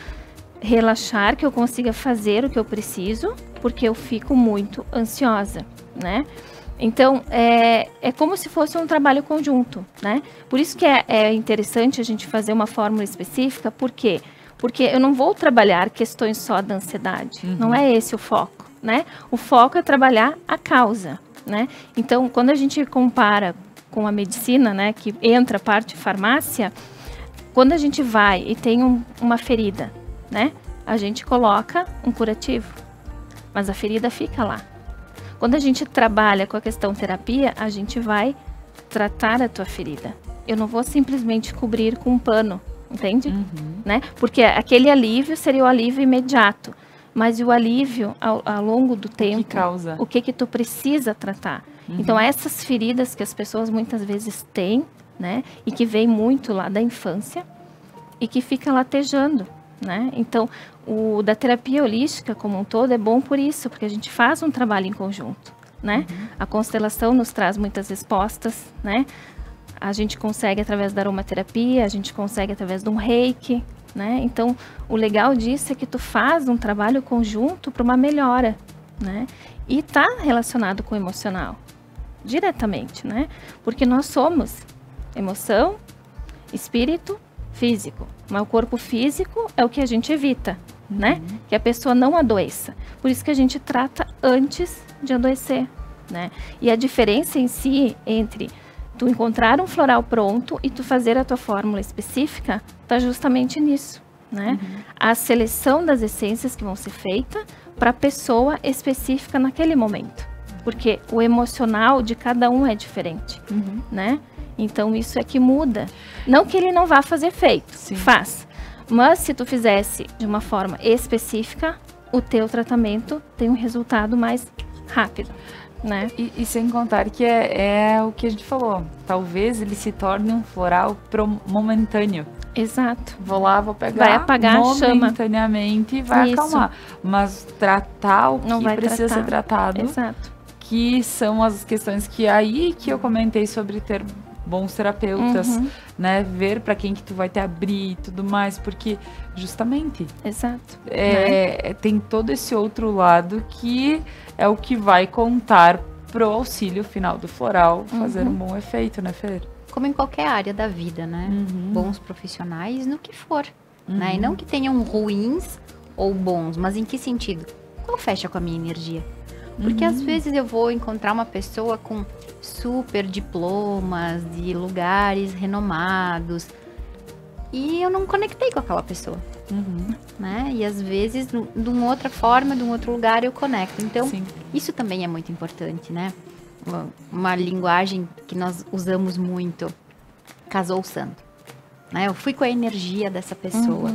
C: relaxar, que eu consiga fazer o que eu preciso, porque eu fico muito ansiosa, né? Então, é como se fosse um trabalho conjunto, né? Por isso que é interessante a gente fazer uma fórmula específica, por quê? Porque eu não vou trabalhar questões só da ansiedade, não é esse o foco, né? O foco é trabalhar a causa, né? Então, quando a gente compara com a medicina, né, que entra a parte de farmácia, quando a gente vai e tem uma ferida, né, a gente coloca um curativo, mas a ferida fica lá. Quando a gente trabalha com a questão terapia, a gente vai tratar a tua ferida. Eu não vou simplesmente cobrir com um pano, entende? Né? Porque aquele alívio seria o alívio imediato, mas o alívio ao longo do tempo, o que tu precisa tratar. Então, essas feridas que as pessoas muitas vezes têm, né, e que vem muito lá da infância e que fica latejando, né? Então, o da terapia holística como um todo é bom por isso, porque a gente faz um trabalho em conjunto, né? A constelação nos traz muitas respostas, né? A gente consegue através da aromaterapia, a gente consegue através de um reiki, né? Então, o legal disso é que tu faz um trabalho conjunto para uma melhora, né? E está relacionado com o emocional, diretamente, né? Porque nós somos emoção, espírito, físico. Mas o corpo físico é o que a gente evita, né? Que a pessoa não adoeça. Por isso que a gente trata antes de adoecer, né? E a diferença em si entre tu encontrar um floral pronto e tu fazer a tua fórmula específica, tá justamente nisso, né? A seleção das essências que vão ser feitas para a pessoa específica naquele momento. Porque o emocional de cada um é diferente, né? Então, isso é que muda. Não que ele não vá fazer efeito, faz. Mas, se tu fizesse de uma forma específica, o teu tratamento tem um resultado mais rápido, né?
A: E sem contar que é o que a gente falou. Talvez ele se torne um floral momentâneo.
C: Exato.
A: Vou lá, vou pegar,
C: vai apagar a chama
A: momentaneamente e vai acalmar. Mas tratar o
C: não
A: que
C: vai
A: precisa
C: tratar.
A: ser tratado.
C: Exato.
A: Que são as questões que eu comentei sobre ter bons terapeutas, né? Ver para quem que tu vai te abrir e tudo mais, porque justamente
C: Exato.
A: Tem todo esse outro lado que é o que vai contar pro auxílio final do floral fazer um bom efeito, né, Fer?
B: Como em qualquer área da vida, né? Bons profissionais no que for, né? E não que tenham ruins ou bons, mas em que sentido? Qual fecha com a minha energia? Porque às vezes eu vou encontrar uma pessoa com super diplomas de lugares renomados e eu não conectei com aquela pessoa, né? E às vezes, de uma outra forma, de um outro lugar, eu conecto. Então, isso também é muito importante, né? Uma linguagem que nós usamos muito, casou santo, né? Eu fui com a energia dessa pessoa.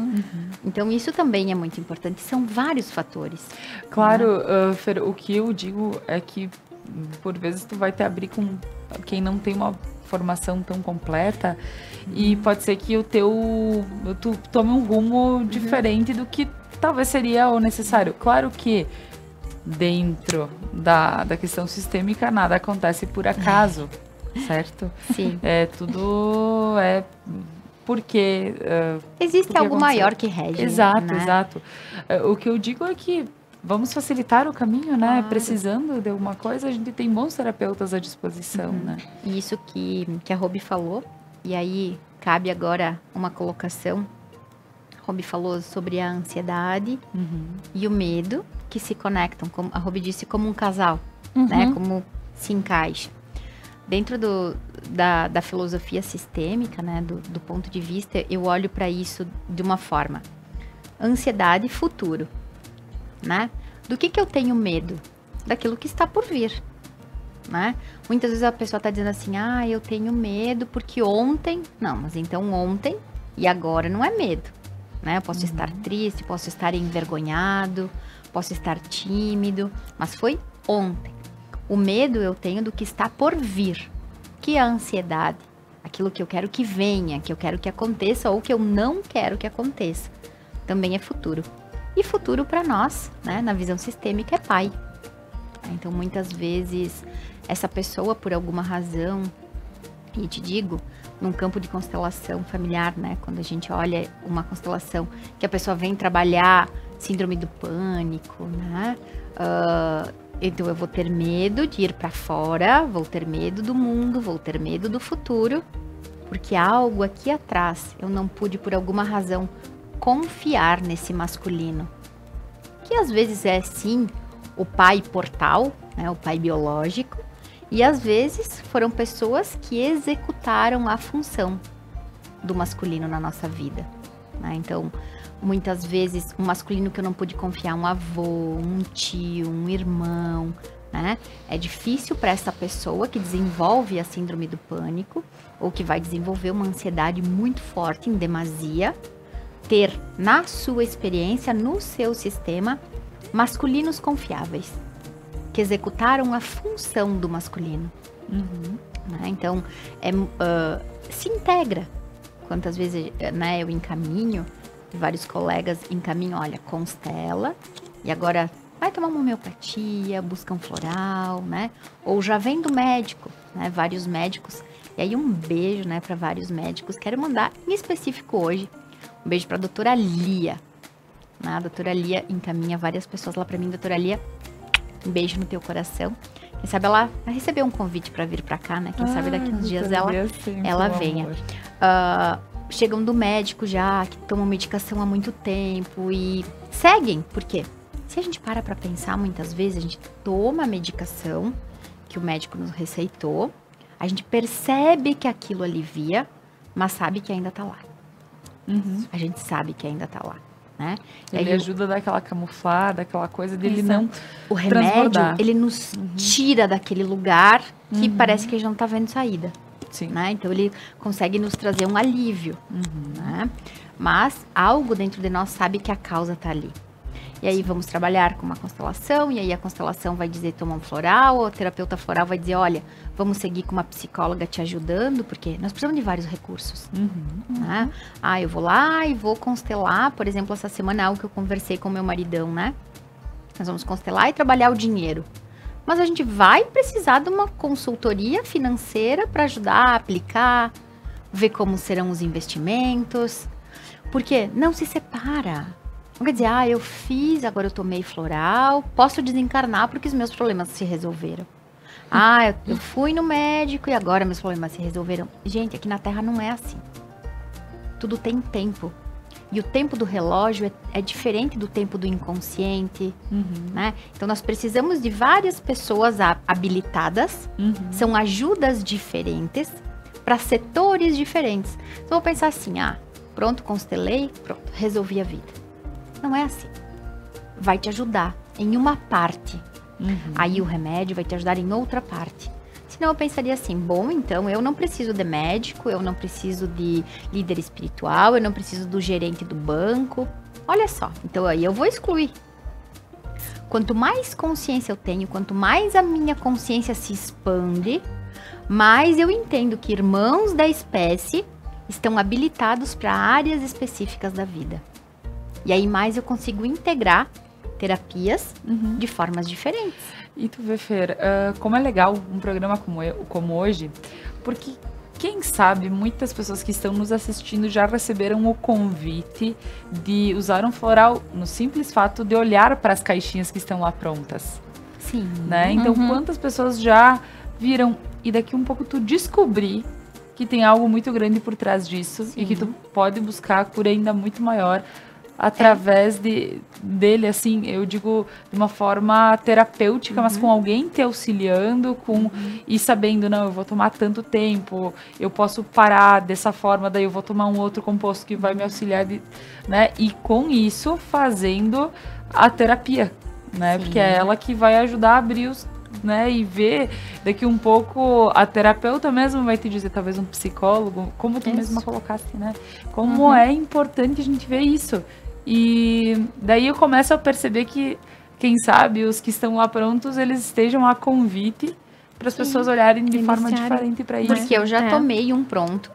B: Então, isso também é muito importante. São vários fatores.
A: Claro, Fer, o que eu digo é que, por vezes, tu vai te abrir com quem não tem uma formação tão completa e pode ser que tu tome um rumo diferente do que talvez seria o necessário. Claro que dentro da questão sistêmica nada acontece por acaso, certo?
B: Sim.
A: Tudo é porque...
B: Existe
A: porque
B: algo
A: aconteceu.
B: maior que rege.
A: Exato,
B: né?
A: exato. O que eu digo é que vamos facilitar o caminho, né? Precisando de alguma coisa, a gente tem bons terapeutas à disposição, né?
B: E isso que a Robi falou, e aí cabe agora uma colocação. A Robi falou sobre a ansiedade e o medo que se conectam, como a Robi disse, como um casal, né? Como se encaixa. Dentro da filosofia sistêmica, né? Do ponto de vista, eu olho para isso de uma forma. Ansiedade e futuro. Né? Do que eu tenho medo? Daquilo que está por vir, né? Muitas vezes a pessoa está dizendo assim, eu tenho medo porque ontem... Não, mas então ontem e agora não é medo, né? Eu posso estar triste, posso estar envergonhado, posso estar tímido, mas foi ontem. O medo eu tenho do que está por vir, que é a ansiedade, aquilo que eu quero que venha, que eu quero que aconteça ou que eu não quero que aconteça. Também é futuro. E futuro para nós, né, na visão sistêmica, é pai. Então, muitas vezes, essa pessoa, por alguma razão, e te digo, num campo de constelação familiar, né, quando a gente olha uma constelação, que a pessoa vem trabalhar síndrome do pânico, né, então eu vou ter medo de ir para fora, vou ter medo do mundo, vou ter medo do futuro, porque algo aqui atrás eu não pude, por alguma razão, confiar nesse masculino, que às vezes é sim o pai portal, né, o pai biológico, e às vezes foram pessoas que executaram a função do masculino na nossa vida, né? Então, muitas vezes um masculino que eu não pude confiar, um avô, um tio, um irmão, né? É difícil para essa pessoa que desenvolve a síndrome do pânico ou que vai desenvolver uma ansiedade muito forte, em demasia, ter na sua experiência, no seu sistema, masculinos confiáveis, que executaram a função do masculino. Né? Então, se integra. Quantas vezes, né, eu encaminho, vários colegas encaminham, olha, constela, e agora vai tomar uma homeopatia, busca um floral, né? Ou já vem do médico, né? Vários médicos. E aí um beijo, né, para vários médicos. Quero mandar em específico hoje um beijo para a doutora Lia. A doutora Lia encaminha várias pessoas lá para mim. Doutora Lia, um beijo no teu coração. Quem sabe ela recebeu um convite para vir para cá, né? Quem sabe daqui uns dias ela venha. Chegam do médico já, que tomam medicação há muito tempo e seguem. Por quê? Se a gente para pensar, muitas vezes a gente toma a medicação que o médico nos receitou, a gente percebe que aquilo alivia, mas sabe que ainda tá lá. A gente sabe que ainda tá lá, né?
A: Ele ajuda a dar aquela camuflada, aquela coisa dele não
B: o remédio, ele nos tira daquele lugar que parece que a gente não tá vendo saída.
A: Sim.
B: Né? Então, ele consegue nos trazer um alívio, né? Mas algo dentro de nós sabe que a causa tá ali. E aí vamos trabalhar com uma constelação, e aí a constelação vai dizer toma um floral, ou o terapeuta floral vai dizer, olha, vamos seguir com uma psicóloga te ajudando, porque nós precisamos de vários recursos. Né? Eu vou lá e vou constelar, por exemplo, essa semana algo que eu conversei com meu maridão, né? Nós vamos constelar e trabalhar o dinheiro. Mas a gente vai precisar de uma consultoria financeira para ajudar a aplicar, ver como serão os investimentos, porque não se separa. Não quer dizer, eu fiz, agora eu tomei floral, posso desencarnar porque os meus problemas se resolveram. Eu fui no médico e agora meus problemas se resolveram. Gente, aqui na Terra não é assim. Tudo tem tempo. E o tempo do relógio é diferente do tempo do inconsciente, né? Então, nós precisamos de várias pessoas habilitadas. São ajudas diferentes para setores diferentes. Então, eu vou pensar assim, pronto, constelei, pronto, resolvi a vida. Não é assim. Vai te ajudar em uma parte. Aí o remédio vai te ajudar em outra parte. Senão eu pensaria assim, bom, então eu não preciso de médico, eu não preciso de líder espiritual, eu não preciso do gerente do banco. Olha só, então aí eu vou excluir. Quanto mais consciência eu tenho, quanto mais a minha consciência se expande, mais eu entendo que irmãos da espécie estão habilitados para áreas específicas da vida. E aí mais eu consigo integrar terapias de formas diferentes.
A: E tu vê, Fer, como é legal um programa como hoje, porque quem sabe muitas pessoas que estão nos assistindo já receberam o convite de usar um floral no simples fato de olhar para as caixinhas que estão lá prontas.
B: Sim.
A: Né? Então, quantas pessoas já viram e daqui um pouco tu descobrir que tem algo muito grande por trás disso e que tu pode buscar a cura ainda muito maior através dele, assim, eu digo de uma forma terapêutica, mas com alguém te auxiliando, e sabendo, não, eu vou tomar tanto tempo, eu posso parar dessa forma, daí eu vou tomar um outro composto que vai me auxiliar, né? E com isso, fazendo a terapia, né? Porque é ela que vai ajudar a abrir os, né, e ver daqui um pouco a terapeuta mesmo vai te dizer, talvez um psicólogo, como tu mesma colocaste, né? Como é importante a gente ver isso. E daí eu começo a perceber que, quem sabe, os que estão lá prontos, eles estejam a convite para as pessoas olharem de forma diferente para isso.
B: Porque eu já tomei um pronto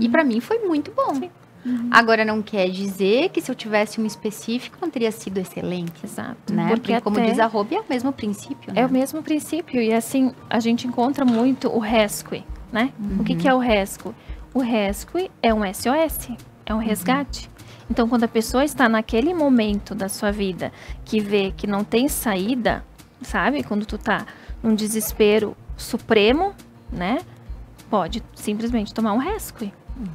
B: e para mim foi muito bom. Sim. Agora, não quer dizer que se eu tivesse um específico não teria sido excelente.
C: Exato.
B: Né? Porque como diz a Robi, é o mesmo princípio. Né?
C: É o mesmo princípio. E assim, a gente encontra muito o rescue, né? O que é o rescue? O rescue é um SOS, é um resgate. Então, quando a pessoa está naquele momento da sua vida que vê que não tem saída, sabe? Quando tu tá num desespero supremo, né? Pode simplesmente tomar um rescue.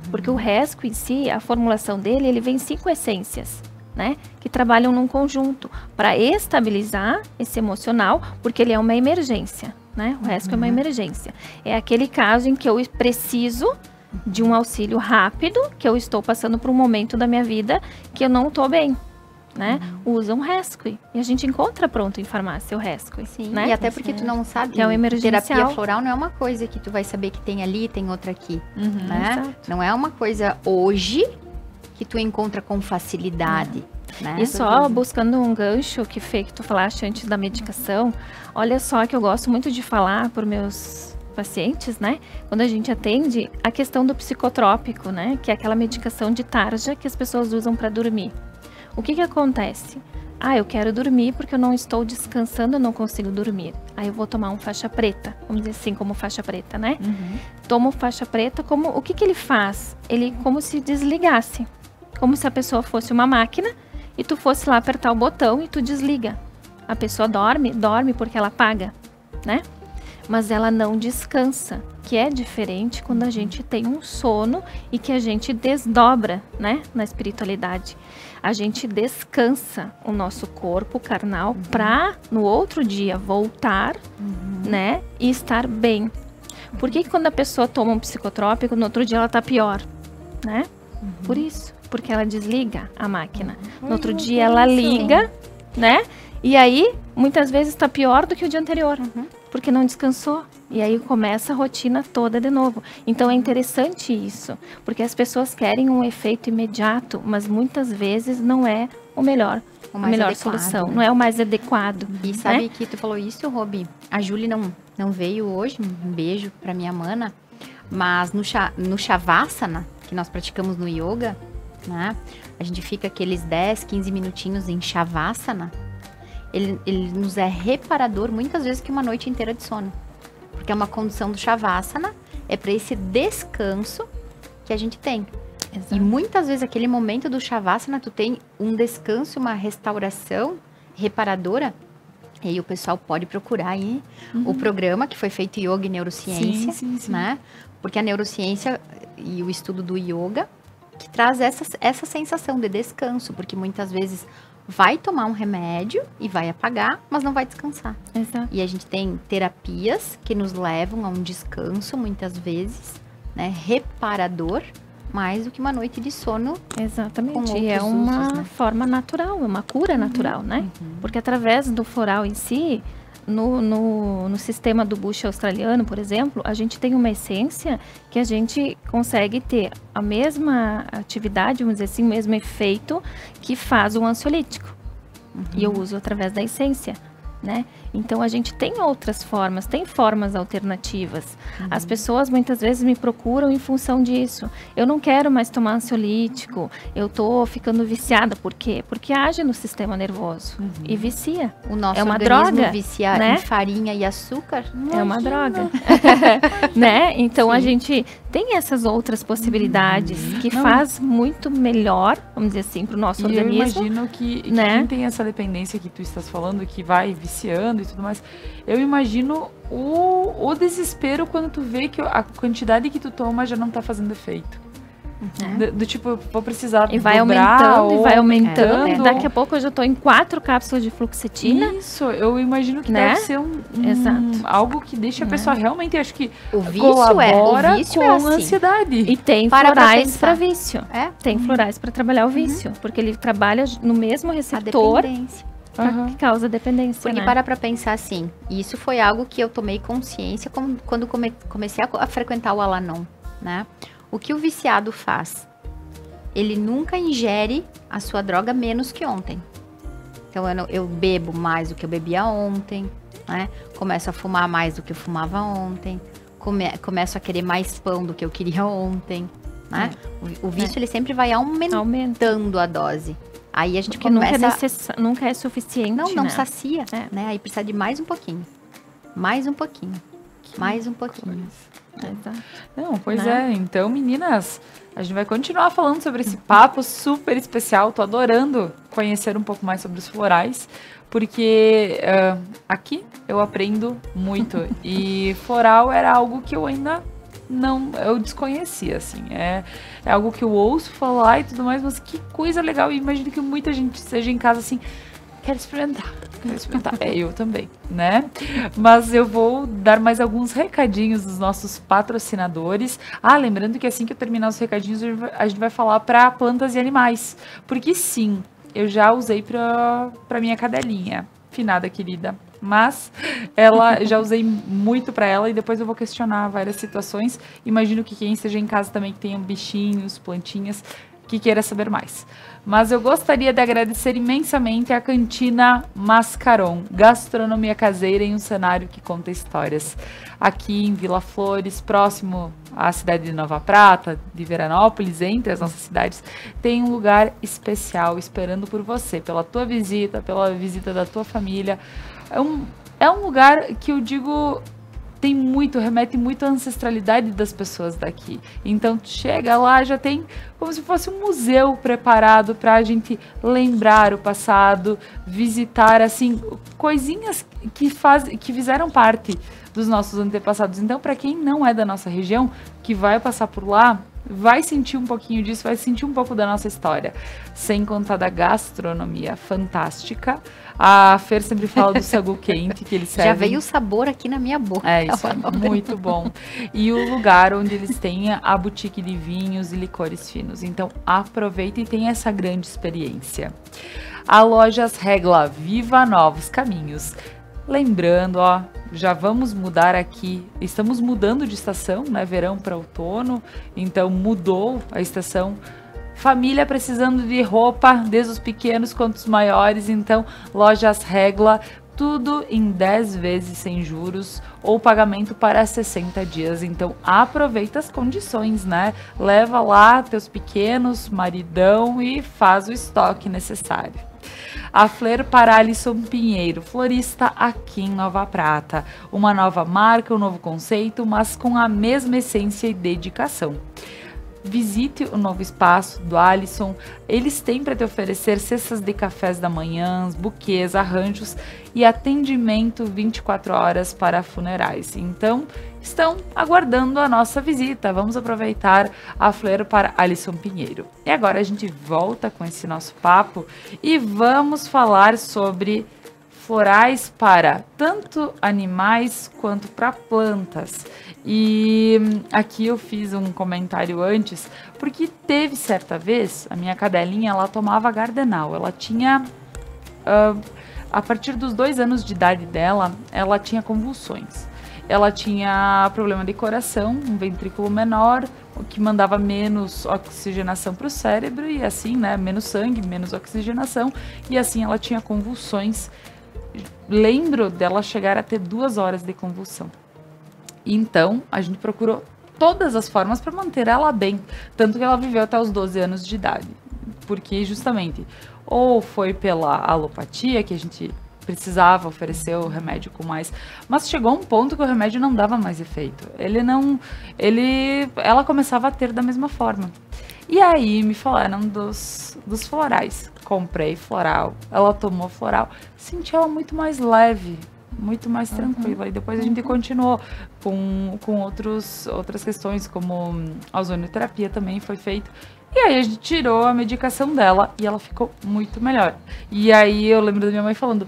C: Porque o rescue em si, a formulação dele, ele vem em 5 essências, né? Que trabalham num conjunto para estabilizar esse emocional, porque ele é uma emergência, né? O rescue é uma emergência. É aquele caso em que eu preciso de um auxílio rápido, que eu estou passando por um momento da minha vida que eu não estou bem, né? Usa um rescue. E a gente encontra pronto em farmácia o rescue.
B: Sim,
C: né?
B: E até porque tu não sabe,
C: que é um emergencial.
B: Terapia floral não é uma coisa que tu vai saber que tem ali, tem outra aqui, né?
C: Exato.
B: Não é uma coisa hoje que tu encontra com facilidade. Né?
C: E só buscando um gancho que tu falaste antes da medicação, olha só que eu gosto muito de falar por meus pacientes, né? Quando a gente atende a questão do psicotrópico, né? Que é aquela medicação de tarja que as pessoas usam para dormir. O que acontece? Eu quero dormir porque eu não estou descansando, eu não consigo dormir. Aí eu vou tomar um faixa preta, vamos dizer assim, como faixa preta, né? Tomo faixa preta, o que ele faz? Ele como se desligasse. Como se a pessoa fosse uma máquina e tu fosse lá apertar o botão e tu desliga. A pessoa dorme porque ela apaga, né? Mas ela não descansa, que é diferente quando a gente tem um sono e que a gente desdobra, né, na espiritualidade. A gente descansa o nosso corpo carnal para no outro dia voltar, né, e estar bem. Por que quando a pessoa toma um psicotrópico, no outro dia ela tá pior, né? Por isso, porque ela desliga a máquina. No outro dia ela liga, né? E aí, muitas vezes tá pior do que o dia anterior. Porque não descansou. E aí começa a rotina toda de novo. Então é interessante isso, porque as pessoas querem um efeito imediato, mas muitas vezes não é a melhor solução,
B: né?
C: Não é o mais adequado.
B: E sabe que tu falou isso, Robi? A Júlia não veio hoje, um beijo pra minha mana, mas no Shavasana, que nós praticamos no yoga, né? A gente fica aqueles 10, 15 minutinhos em Shavasana. Ele nos é reparador muitas vezes que uma noite inteira de sono. Porque é uma condição do Shavasana, é para esse descanso que a gente tem. Exato. E muitas vezes aquele momento do Shavasana, tu tem um descanso, uma restauração reparadora E aí o pessoal pode procurar aí o programa que foi feito Yoga e Neurociência,
A: sim.
B: né? Porque a neurociência e o estudo do yoga que traz essa sensação de descanso, porque muitas vezes vai tomar um remédio e vai apagar, mas não vai descansar.
C: Exato.
B: E a gente tem terapias que nos levam a um descanso, muitas vezes, né? Reparador, mais do que uma noite de sono.
C: Exatamente. E é uma
B: usos, né?
C: forma natural, é uma cura natural, né? Porque através do floral em si, no sistema do bucho australiano, por exemplo, a gente tem uma essência que a gente consegue ter a mesma atividade, vamos dizer assim, o mesmo efeito que faz o ansiolítico. E eu uso através da essência, né? Então, a gente tem outras formas, tem formas alternativas. As pessoas, muitas vezes, me procuram em função disso. Eu não quero mais tomar ansiolítico, eu tô ficando viciada. Por quê? Porque age no sistema nervoso e vicia.
B: O nosso
C: é uma
B: organismo
C: droga,
B: viciar
C: né?
B: em farinha e açúcar.
C: É uma droga. Né? Então, a gente tem essas outras possibilidades que faz muito melhor, vamos dizer assim, para o nosso organismo.
A: Eu imagino que
C: né?
A: quem tem essa dependência que tu estás falando, que vai viciando e tudo mais, eu imagino o desespero quando tu vê que a quantidade que tu toma já não tá fazendo efeito. Do tipo, vou precisar
C: e vai
A: dobrar,
C: aumentando, e vai aumentando.
A: aumentando.
C: Daqui a pouco eu já tô em 4 cápsulas de fluoxetina.
A: Isso, eu imagino que
C: né?
A: deve ser
C: Exato.
A: algo que deixa a pessoa realmente, acho que
B: O vício
A: colabora
B: o vício
A: com
B: é
A: a
B: assim.
A: ansiedade.
C: E tem
B: Para pra
C: florais
B: pensar.
C: para vício.
B: É?
C: Tem florais para trabalhar o vício, porque ele trabalha no mesmo
B: A
C: receptor
B: dependência.
C: que causa dependência.
B: Porque
C: né?
B: para pensar assim, e isso foi algo que eu tomei consciência quando comecei a frequentar o Al-Anon, né? O que o viciado faz? Ele nunca ingere a sua droga menos que ontem. Então, eu bebo mais do que eu bebia ontem, né? Começo a fumar mais do que eu fumava ontem. Começo a querer mais pão do que eu queria ontem, né? O vício, ele sempre vai aumentando a dose. Aí a gente
C: Porque
B: começa...
C: nunca é suficiente,
B: Não
C: né?
B: sacia, né? Aí precisa de mais um pouquinho. Mais um pouquinho. Mais um pouquinho.
C: Exato.
A: Não, pois
C: Né?
A: é. Então, meninas, a gente vai continuar falando sobre esse papo super especial. Tô adorando conhecer um pouco mais sobre os florais, porque aqui eu aprendo muito. E floral era algo que eu ainda eu desconhecia, assim. É algo que eu ouço falar e tudo mais, mas que coisa legal. E imagino que muita gente seja em casa assim, quero experimentar. Eu também, né? Mas eu vou dar mais alguns recadinhos dos nossos patrocinadores. Lembrando que assim que eu terminar os recadinhos, a gente vai falar para plantas e animais. Porque sim, eu já usei para minha cadelinha, finada querida. Mas já usei muito para ela e depois eu vou questionar várias situações. Imagino que quem esteja em casa também que tenha bichinhos, plantinhas, que queira saber mais. Mas eu gostaria de agradecer imensamente a Cantina Mascaron, gastronomia caseira em um cenário que conta histórias. Aqui em Vila Flores, próximo à cidade de Nova Prata, de Veranópolis, entre as nossas cidades, tem um lugar especial esperando por você, pela tua visita, pela visita da tua família. É um lugar que eu digo... remete muito à ancestralidade das pessoas daqui. Então, tu chega lá, já tem como se fosse um museu preparado para a gente lembrar o passado, visitar, assim, coisinhas que fizeram parte dos nossos antepassados. Então, para quem não é da nossa região, que vai passar por lá, vai sentir um pouquinho disso, vai sentir um pouco da nossa história. Sem contar da gastronomia fantástica. A Fer sempre fala do sagu quente que eles servem.
B: Já veio o sabor aqui na minha boca.
A: Isso é muito bom. E o lugar onde eles têm a boutique de vinhos e licores finos. Então, aproveita e tenha essa grande experiência. A Lojas Regla, viva novos caminhos. Lembrando, já vamos mudar aqui, estamos mudando de estação, né, verão para outono, então mudou a estação. Família precisando de roupa, desde os pequenos quanto os maiores, então Lojas Regla, tudo em 10 vezes sem juros ou pagamento para 60 dias. Então aproveita as condições, né? Leva lá teus pequenos, maridão e faz o estoque necessário. A Flor para Alisson Pinheiro, florista aqui em Nova Prata. Uma nova marca, um novo conceito, mas com a mesma essência e dedicação. visite o novo espaço do Alisson. Eles têm para te oferecer cestas de cafés da manhã, buquês, arranjos e atendimento 24 horas para funerais. Então, estão aguardando a nossa visita. Vamos aproveitar a flor para Alisson Pinheiro. E agora a gente volta com esse nosso papo e vamos falar sobre florais para tanto animais quanto para plantas. E aqui eu fiz um comentário antes, porque teve certa vez, a minha cadelinha, ela tomava Gardenal. Ela tinha, a partir dos 2 anos de idade dela, ela tinha convulsões. Ela tinha problema de coração, um ventrículo menor, o que mandava menos oxigenação para o cérebro e assim, né, menos sangue, menos oxigenação, e assim ela tinha convulsões. Lembro dela chegar a ter 2 horas de convulsão. Então, a gente procurou todas as formas para manter ela bem. Tanto que ela viveu até os 12 anos de idade. Porque, justamente, ou foi pela alopatia, que a gente precisava oferecer o remédio com mais... Mas chegou um ponto que o remédio não dava mais efeito. Ela começava a ter da mesma forma. E aí, me falaram dos florais. Comprei floral, ela tomou floral. Senti ela muito mais leve, muito mais tranquila. E depois a gente continuou com outras questões, como a ozonioterapia também foi feita. E aí a gente tirou a medicação dela e ela ficou muito melhor. E aí eu lembro da minha mãe falando,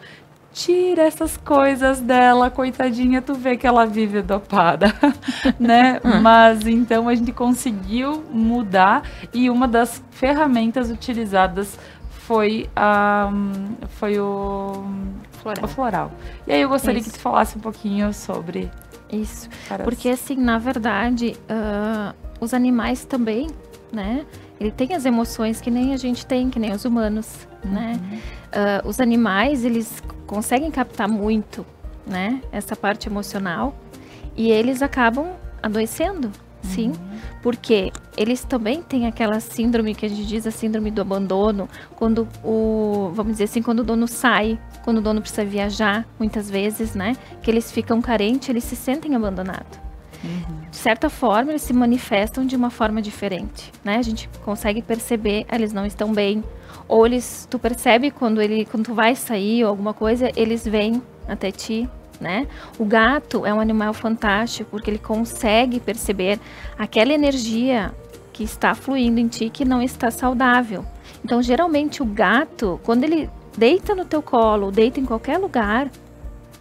A: tira essas coisas dela, coitadinha, tu vê que ela vive dopada, né? Mas então a gente conseguiu mudar e uma das ferramentas utilizadas foi o floral. E aí eu gostaria que tu falasse um pouquinho sobre
C: isso. Porque assim, na verdade, os animais também, né? Ele tem as emoções que nem a gente tem, que nem os humanos, né? Os animais, eles conseguem captar muito, né? Essa parte emocional e eles acabam adoecendo, sim. Porque eles também têm aquela síndrome que a gente diz, a síndrome do abandono, quando vamos dizer assim, quando o dono sai, quando o dono precisa viajar, muitas vezes, né? Que eles ficam carentes, eles se sentem abandonados. De certa forma, eles se manifestam de uma forma diferente, né? A gente consegue perceber, eles não estão bem. Ou tu percebe quando tu vai sair ou alguma coisa, eles vêm até ti, né? O gato é um animal fantástico, porque ele consegue perceber aquela energia que está fluindo em ti que não está saudável. Então, geralmente, o gato, quando ele deita no teu colo, deita em qualquer lugar,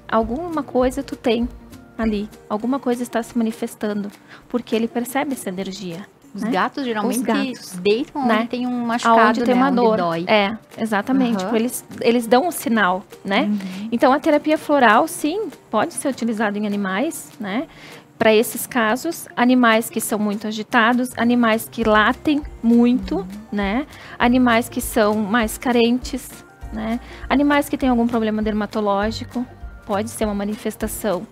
C: alguma coisa tu tem ali, alguma coisa está se manifestando, porque ele percebe essa energia.
B: Os gatos geralmente deitam
C: né?
B: onde tem um machucado,
C: onde tem uma
B: onde
C: dor.
B: dói.
C: Exatamente. Tipo, eles dão um sinal, né? Então, a terapia floral, sim, pode ser utilizada em animais, né? Para esses casos, animais que são muito agitados, animais que latem muito, né? Animais que são mais carentes, né? Animais que têm algum problema dermatológico, pode ser uma manifestação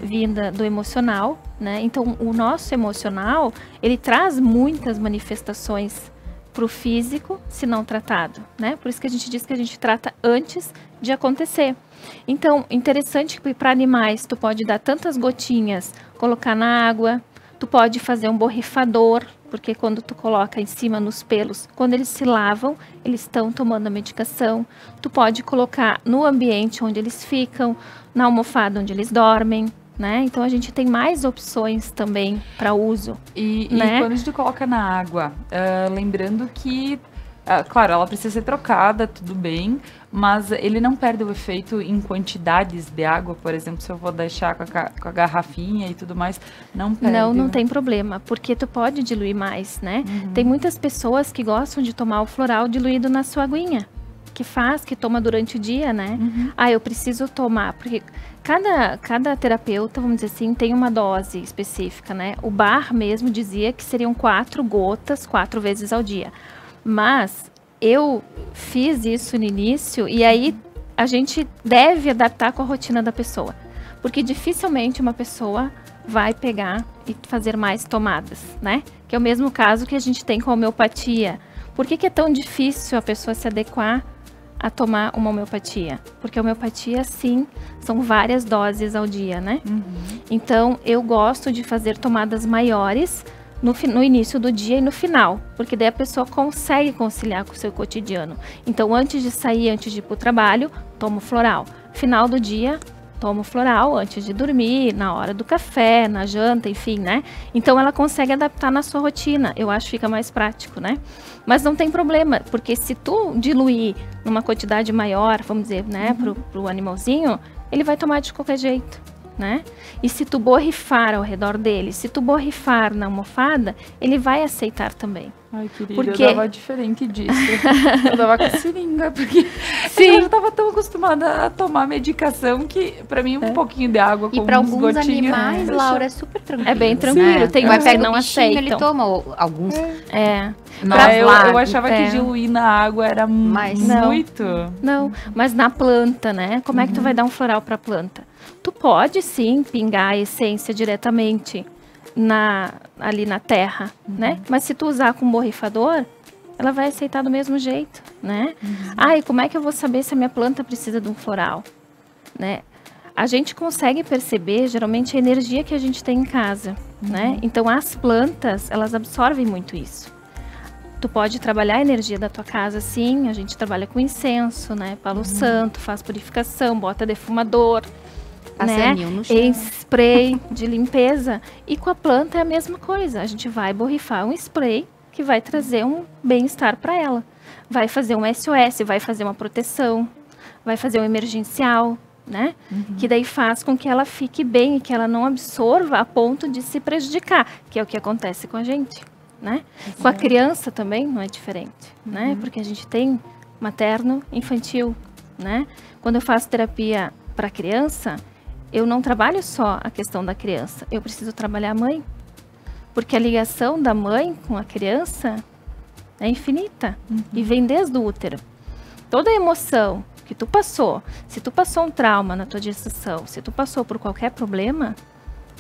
C: vinda do emocional, né? Então, o nosso emocional, ele traz muitas manifestações para o físico, se não tratado, né? Por isso que a gente diz que a gente trata antes de acontecer. Então, interessante que para animais, tu pode dar tantas gotinhas, colocar na água, tu pode fazer um borrifador, porque quando tu coloca em cima nos pelos, quando eles se lavam, eles estão tomando a medicação. Tu pode colocar no ambiente onde eles ficam, na almofada onde eles dormem, né? Então a gente tem mais opções também para uso.
A: E
C: né?
A: quando a gente coloca na água, lembrando que, claro, ela precisa ser trocada, tudo bem, mas ele não perde o efeito em quantidades de água, por exemplo, se eu vou deixar com a garrafinha e tudo mais, não perde.
C: Não tem problema, porque tu pode diluir mais, né? Tem muitas pessoas que gostam de tomar o floral diluído na sua aguinha, que toma durante o dia, né? Eu preciso tomar, porque cada terapeuta, vamos dizer assim, tem uma dose específica, né? O Bach mesmo dizia que seriam 4 gotas, 4 vezes ao dia. Mas eu fiz isso no início e aí a gente deve adaptar com a rotina da pessoa. Porque dificilmente uma pessoa vai pegar e fazer mais tomadas, né? Que é o mesmo caso que a gente tem com a homeopatia. Por que é tão difícil a pessoa se adequar a tomar uma homeopatia? Porque a homeopatia, sim, são várias doses ao dia, né? Então, eu gosto de fazer tomadas maiores no início do dia e no final, porque daí a pessoa consegue conciliar com o seu cotidiano. Então, antes de sair, antes de ir para o trabalho, toma o floral. Final do dia, toma o floral antes de dormir, na hora do café, na janta, enfim, né? Então, ela consegue adaptar na sua rotina. Eu acho que fica mais prático, né? Mas não tem problema, porque se tu diluir numa quantidade maior, vamos dizer, né, pro animalzinho, ele vai tomar de qualquer jeito, né? E se tu borrifar ao redor dele, se tu borrifar na almofada, ele vai aceitar também.
A: Ai, querida,
C: porque...
A: eu dava diferente disso. Eu dava com a seringa, porque
C: Sim.
A: eu já tava tão acostumada a tomar medicação que, pra mim, um pouquinho de água com
B: E para alguns
A: gotinhas,
B: animais, Laura, é super tranquilo.
C: É bem tranquilo,
B: né?
C: tem
B: Vai
C: uns que
B: pegar
C: não
B: o bichinho,
C: aceitam.
B: ele toma alguns.
A: Não, eu
B: lago,
A: achava que diluir na água era muito.
C: Não, mas na planta, né? Como é que tu vai dar um floral pra planta? Tu pode, sim, pingar a essência diretamente ali na terra, né? Mas se tu usar com borrifador, ela vai aceitar do mesmo jeito, né? E como é que eu vou saber se a minha planta precisa de um floral, né? A gente consegue perceber, geralmente, a energia que a gente tem em casa, né? Então, as plantas, elas absorvem muito isso. Tu pode trabalhar a energia da tua casa, sim. A gente trabalha com incenso, né? Palo santo, faz purificação, bota defumador, né?
B: No chão.
C: Spray de limpeza. E com a planta é a mesma coisa. A gente vai borrifar um spray que vai trazer um bem-estar para ela. Vai fazer um SOS, vai fazer uma proteção, vai fazer um emergencial, né? Que daí faz com que ela fique bem e que ela não absorva a ponto de se prejudicar, que é o que acontece com a gente, né? Com a criança também não é diferente, né? Porque a gente tem materno, infantil, né? Quando eu faço terapia para criança, eu não trabalho só a questão da criança, eu preciso trabalhar a mãe. Porque a ligação da mãe com a criança é infinita e vem desde o útero. Toda a emoção que tu passou, se tu passou um trauma na tua gestação, se tu passou por qualquer problema,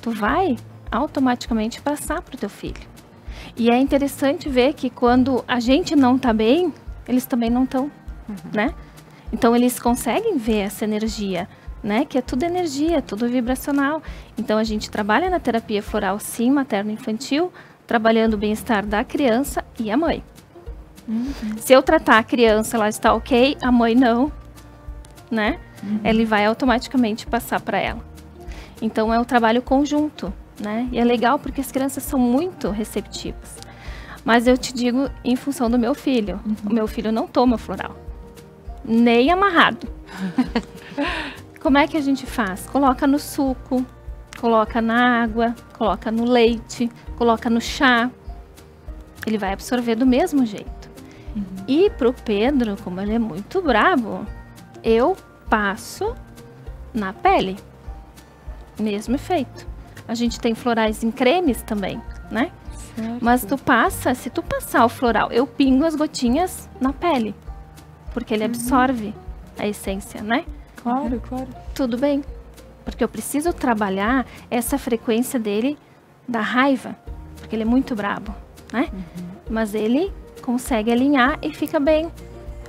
C: tu vai automaticamente passar para o teu filho. E é interessante ver que quando a gente não tá bem, eles também não estão, né? Então eles conseguem ver essa energia, né? Que é tudo energia, tudo vibracional. Então a gente trabalha na terapia floral, sim, materno-infantil, trabalhando o bem-estar da criança e a mãe. Se eu tratar a criança, ela está ok, a mãe não, né? Ele vai automaticamente passar para ela. Então é um trabalho conjunto, né? E é legal porque as crianças são muito receptivas. Mas eu te digo em função do meu filho. O meu filho não toma floral, nem amarrado. Como é que a gente faz? Coloca no suco, coloca na água, coloca no leite, coloca no chá. Ele vai absorver do mesmo jeito. E pro Pedro, como ele é muito bravo, eu passo na pele. Mesmo efeito. A gente tem florais em cremes também, né? Certo. Mas tu passa, se tu passar o floral, eu pingo as gotinhas na pele. Porque ele absorve a essência, né?
A: Claro, claro.
C: Tudo bem. Porque eu preciso trabalhar essa frequência dele da raiva. Porque ele é muito brabo, né? Mas ele consegue alinhar e fica bem.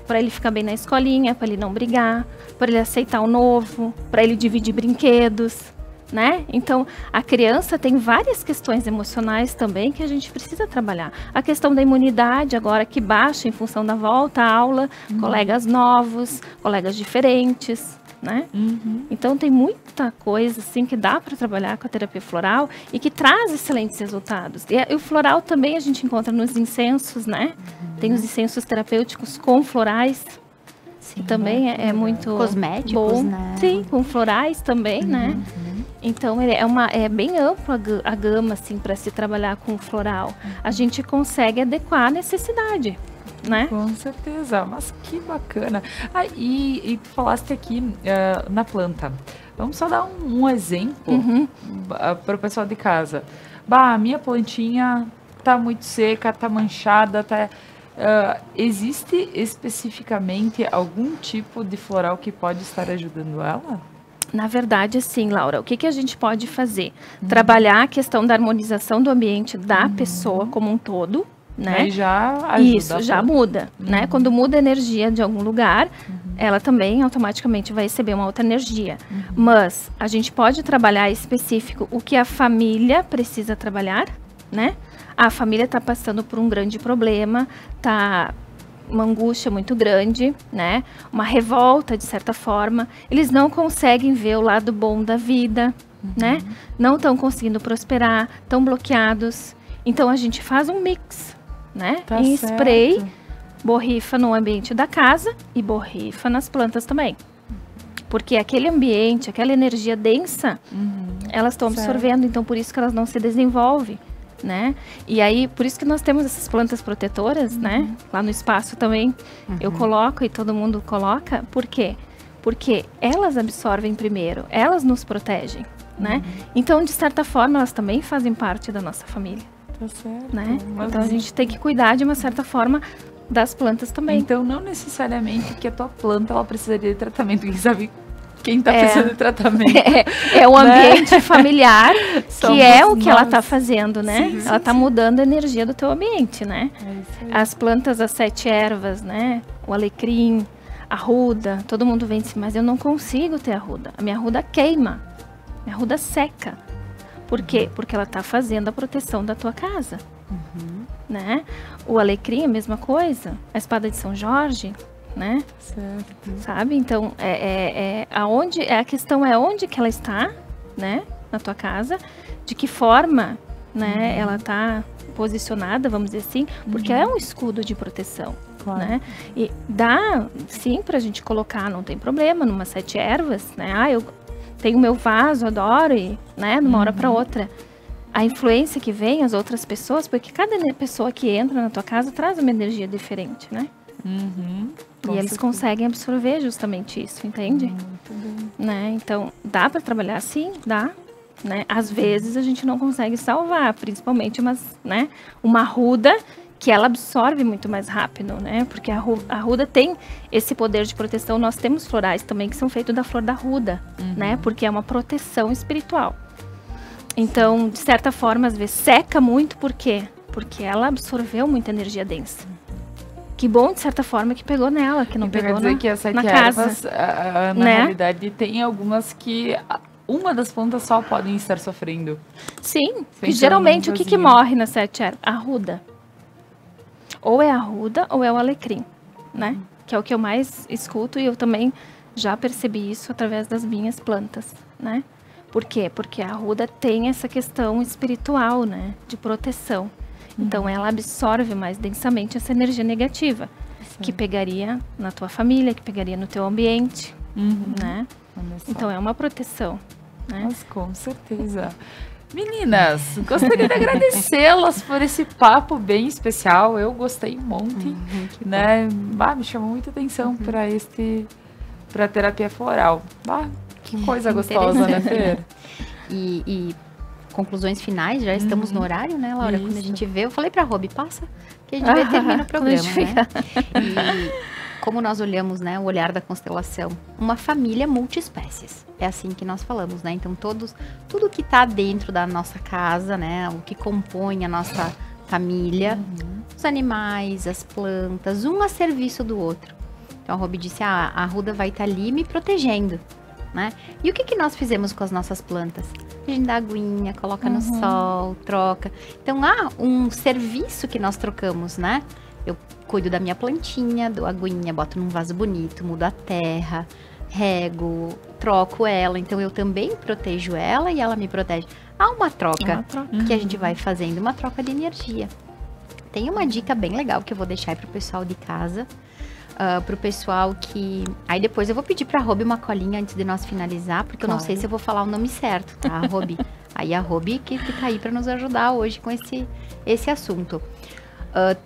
C: Para ele ficar bem na escolinha, para ele não brigar, para ele aceitar o novo, para ele dividir brinquedos, né? Então, a criança tem várias questões emocionais também que a gente precisa trabalhar. A questão da imunidade agora que baixa em função da volta à aula, colegas novos, colegas diferentes, né? Então, tem muita coisa assim que dá para trabalhar com a terapia floral e que traz excelentes resultados. E o floral também a gente encontra nos incensos, né? Tem os incensos terapêuticos com florais. Sim, também é muito
B: cosméticos,
C: bom.
B: Né?
C: Sim, com florais também, né? Então, é bem ampla a gama, assim, para se trabalhar com floral. A gente consegue adequar a necessidade, né?
A: Com certeza, mas que bacana. E tu falaste aqui na planta. Vamos só dar um exemplo para o pessoal de casa. A minha plantinha tá muito seca, tá manchada, tá... existe especificamente algum tipo de floral que pode estar ajudando ela?
C: Na verdade, sim, Laura. O que a gente pode fazer? Trabalhar a questão da harmonização do ambiente da pessoa como um todo, né?
A: Aí já ajuda.
C: Isso, já muda, né? Quando muda a energia de algum lugar, ela também automaticamente vai receber uma outra energia. Mas a gente pode trabalhar específico o que a família precisa trabalhar, né? A família está passando por um grande problema, tá uma angústia muito grande, né? Uma revolta, de certa forma. Eles não conseguem ver o lado bom da vida, né? Não estão conseguindo prosperar, estão bloqueados. Então, a gente faz um mix, né?
A: Tá
C: em
A: certo.
C: spray, borrifa no ambiente da casa e borrifa nas plantas também. Porque aquele ambiente, aquela energia densa, elas estão absorvendo, então por isso que elas não se desenvolvem, né? E aí, por isso que nós temos essas plantas protetoras, né? Lá no espaço também eu coloco e todo mundo coloca. Por quê? Porque elas absorvem primeiro, elas nos protegem, né? Então, de certa forma, elas também fazem parte da nossa família,
A: Tá certo.
C: né? Então, a gente tem que cuidar, de uma certa forma, das plantas também.
A: Então, não necessariamente que a tua planta ela precisaria de tratamento. Quem sabe quem tá precisando de tratamento.
C: É o ambiente familiar que é o que ela
A: nós.
C: tá fazendo, né?
A: Sim,
C: Ela tá mudando a energia do teu ambiente, né?
A: É isso aí.
C: As plantas, as 7 ervas, né? O alecrim, a ruda, todo mundo vem assim, mas eu não consigo ter a ruda. A minha ruda queima, minha ruda seca. Por quê? Porque ela tá fazendo a proteção da tua casa, né? O alecrim, a mesma coisa. A espada de São Jorge, né?
A: Certo.
C: Sabe? Então, a questão é onde que ela está, né? Na tua casa, de que forma, né? Ela está posicionada, vamos dizer assim, porque é um escudo de proteção,
A: Claro.
C: né? E dá, sim, pra gente colocar, não tem problema, numa 7 ervas, né? Ah, eu tenho meu vaso, adoro, e, né? De uma hora para outra. A influência que vem, as outras pessoas, porque cada pessoa que entra na tua casa traz uma energia diferente, né?
A: Com
C: E eles
A: certeza.
C: conseguem absorver justamente isso, entende?
A: Muito bem.
C: Né? Então, dá para trabalhar assim? Dá. Né? Às vezes a gente não consegue salvar, principalmente uma ruda que ela absorve muito mais rápido, né? Porque a ruda tem esse poder de proteção. Nós temos florais também que são feitos da flor da ruda, né? Porque é uma proteção espiritual. Então, de certa forma, às vezes seca muito, por quê? Porque ela absorveu muita energia densa. Que bom, de certa forma, que pegou nela, que não
A: Então
C: pegou
A: quer dizer que as 7
C: na
A: ervas,
C: casa.
A: na
C: né?
A: realidade, tem algumas que uma das plantas só podem estar sofrendo.
C: Sim, porque
A: Sem
C: geralmente o que
A: tormentozinho.
C: morre na 7 ervas? A ruda. Ou é a ruda ou é o alecrim, né? Que é o que eu mais escuto e eu também já percebi isso através das minhas plantas, né? Por quê? Porque a ruda tem essa questão espiritual, né? De proteção. Então, ela absorve mais densamente essa energia negativa, que pegaria na tua família, que pegaria no teu ambiente, né?
A: Olha só.
C: Então, é uma proteção, né?
A: Mas com certeza. Meninas, gostaria de agradecê-las por esse papo bem especial. Eu gostei um monte, né? Me chamou muita atenção para terapia floral. Que coisa gostosa, né, Fer?
B: E conclusões finais, já estamos no horário, né, Laura?
A: Isso.
B: Quando a gente vê, eu falei pra Robi, passa, que a gente vai terminar o programa, né? E como nós olhamos, né, o olhar da constelação, uma família multiespécies. É assim que nós falamos, né? Então, tudo que tá dentro da nossa casa, né, o que compõe a nossa família, os animais, as plantas, um a serviço do outro. Então, a Robi disse, a Ruda vai estar ali me protegendo, né? E o que nós fizemos com as nossas plantas? A gente dá aguinha, coloca no sol, troca. Então, há um serviço que nós trocamos, né? Eu cuido da minha plantinha, dou aguinha, boto num vaso bonito, mudo a terra, rego, troco ela. Então, eu também protejo ela e ela me protege. Há uma troca que a gente vai fazendo, uma troca de energia. Tem uma dica bem legal que eu vou deixar aí pro pessoal de casa. Pro pessoal que... Aí depois eu vou pedir pra Robi uma colinha antes de nós finalizar, porque eu não sei se eu vou falar o nome certo, tá, Robi? Aí a Robi que tá aí pra nos ajudar hoje com esse assunto.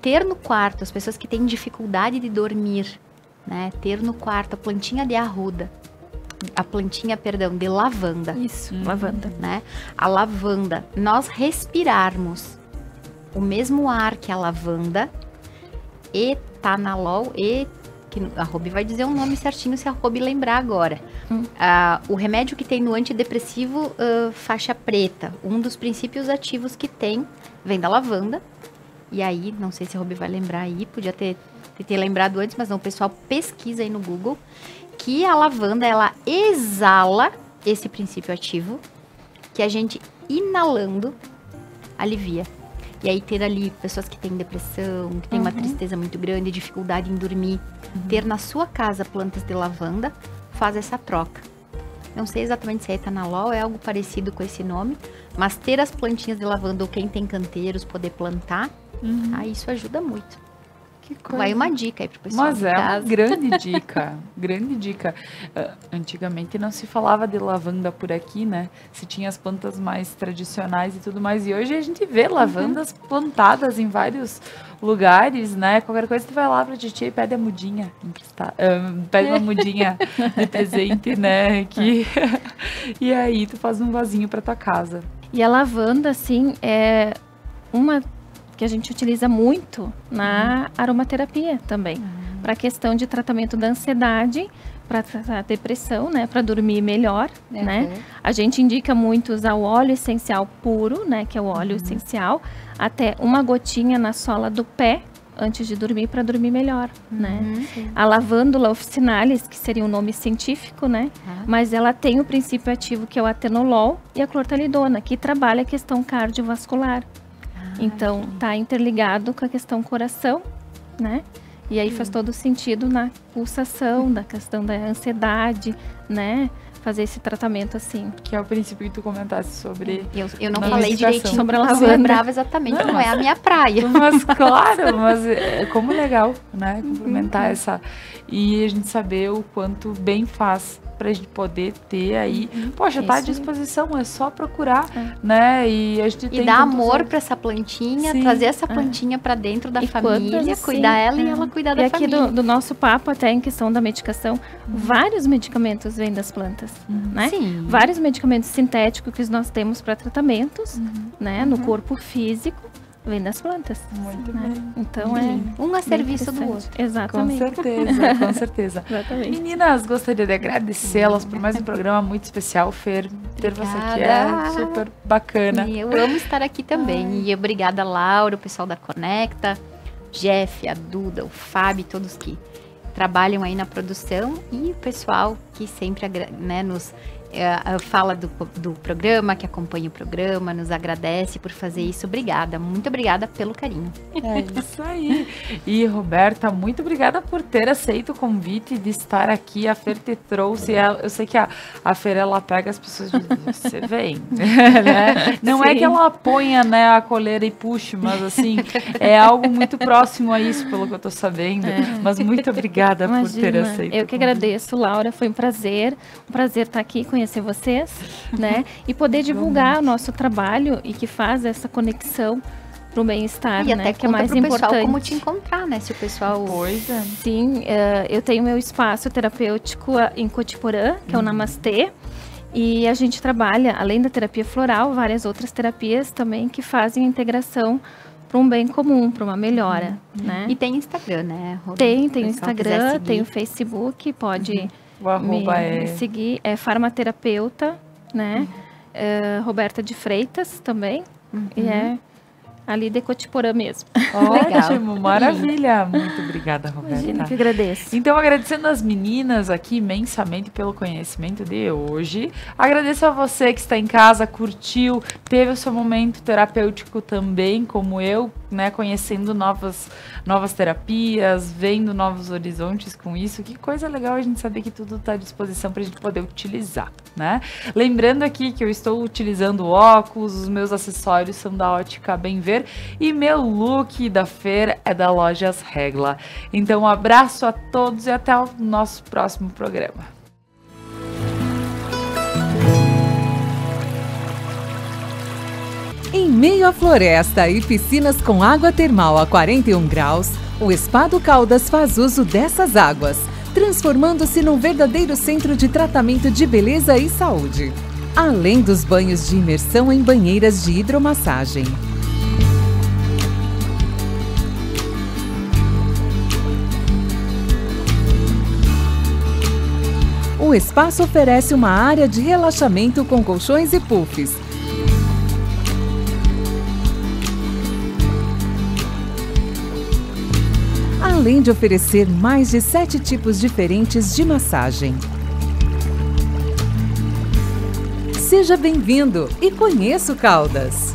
B: Ter no quarto, as pessoas que têm dificuldade de dormir, né? Ter no quarto a plantinha de arruda, de lavanda.
C: Isso, lavanda.
B: Né? A lavanda, nós respirarmos o mesmo ar que a lavanda, etanalol, que a Robi vai dizer o nome certinho se a Robi lembrar agora. O remédio que tem no antidepressivo faixa preta, um dos princípios ativos que tem, vem da lavanda. E aí, não sei se a Robi vai lembrar aí, podia ter lembrado antes, mas não, o pessoal pesquisa aí no Google, que a lavanda, ela exala esse princípio ativo, que a gente inalando alivia. E aí ter ali pessoas que têm depressão, que têm uma tristeza muito grande, dificuldade em dormir, ter na sua casa plantas de lavanda, faz essa troca. Não sei exatamente se é etanol ou é algo parecido com esse nome, mas ter as plantinhas de lavanda ou quem tem canteiros poder plantar, isso ajuda muito.
A: Que coisa.
B: Vai uma dica aí pro pessoal.
A: Mas é uma grande dica, grande dica. Antigamente não se falava de lavanda por aqui, né? Se tinha as plantas mais tradicionais e tudo mais. E hoje a gente vê lavandas plantadas em vários lugares, né? Qualquer coisa tu vai lá pra titia e pede a mudinha. Pede uma mudinha de presente, né? E aí tu faz um vasinho pra tua casa.
C: E a lavanda, assim, é uma que a gente utiliza muito na aromaterapia também, para a questão de tratamento da ansiedade, para tratar a depressão, né, para dormir melhor, né? A gente indica muito usar o óleo essencial puro, né, que é o óleo essencial, até uma gotinha na sola do pé antes de dormir, para dormir melhor, né? A lavândula officinalis, que seria o nome científico, né? Mas ela tem o princípio ativo que é o atenolol e a clortalidona, que trabalha a questão cardiovascular. Então, tá interligado com a questão coração, né? E aí faz todo sentido na pulsação, da questão da ansiedade, né? Fazer esse tratamento assim.
A: Que é o princípio que tu comentasse sobre...
B: Eu não falei direitinho
C: sobre a
B: lavanda.
C: lavanda.
B: Lembrava exatamente, não é a minha praia.
A: Mas claro, mas como legal, né? Complementar essa... E a gente saber o quanto bem faz pra gente poder ter aí. Poxa, tá à disposição, é só procurar, né? E a gente tem
B: dar amor pra essa plantinha, trazer essa plantinha pra dentro da família, cuidar ela e ela cuidar da família.
C: E aqui do nosso papo, até em questão da medicação, vários medicamentos vêm das plantas, né?
B: Sim.
C: Vários medicamentos sintéticos que nós temos para tratamentos, né? No corpo físico. Vem das plantas.
A: Muito
C: né?
A: bem.
C: Então é
B: um a serviço do outro.
C: Exatamente.
A: Com certeza, com certeza.
C: Exatamente.
A: Meninas, gostaria de agradecê-las por mais um programa muito especial, Fer. Ter você aqui é super bacana.
B: E eu amo estar aqui também. E obrigada, Laura, o pessoal da Conecta, Jeff, a Duda, o Fábio, todos que trabalham aí na produção e o pessoal que sempre, né, nos fala do programa, que acompanha o programa, nos agradece por fazer isso. Obrigada, muito obrigada pelo carinho.
A: É isso aí. E Roberta, muito obrigada por ter aceito o convite de estar aqui. A Fer te trouxe. Eu sei que a Fer, ela pega as pessoas e diz, você vem, né? Não é que ela ponha, né, a coleira e puxe, mas assim, é algo muito próximo a isso, pelo que eu tô sabendo. Mas muito obrigada por ter aceito.
C: Eu que agradeço, Laura. Foi um prazer estar aqui, conhecer vocês, né? E poder divulgar o nosso trabalho e que faz essa conexão para o bem-estar,
B: e
C: né?
B: até
C: Que é mais importante.
B: Pessoal como te encontrar, né? Se o pessoal...
A: Pois é.
C: Sim, eu tenho meu espaço terapêutico em Cotiporã, que é o Namastê. E a gente trabalha, além da terapia floral, várias outras terapias também que fazem a integração para um bem comum, para uma melhora, né?
B: E tem Instagram, né?
C: Tem o Instagram, tem o Facebook, pode...
A: O arroba
C: me seguir, é farmaterapeuta, né? Roberta de Freitas também. E é ali de Cotiporã mesmo.
A: Ótimo, maravilha. Muito obrigada, Roberta.
C: Imagina, que agradeço.
A: Então, agradecendo as meninas aqui imensamente pelo conhecimento de hoje. Agradeço a você que está em casa, curtiu, teve o seu momento terapêutico também, como eu, né? Conhecendo novas terapias, vendo novos horizontes com isso. Que coisa legal a gente saber que tudo está à disposição para a gente poder utilizar, né? Lembrando aqui que eu estou utilizando óculos, os meus acessórios são da Ótica Bem Ver e meu look da Fer é da Lojas Regla. Então, um abraço a todos e até o nosso próximo programa.
D: Em meio à floresta e piscinas com água termal a 41 graus, o Spa do Caldas faz uso dessas águas, transformando-se num verdadeiro centro de tratamento de beleza e saúde. Além dos banhos de imersão em banheiras de hidromassagem. O espaço oferece uma área de relaxamento com colchões e puffs. Além de oferecer mais de 7 tipos diferentes de massagem. Seja bem-vindo e conheça o Caldas!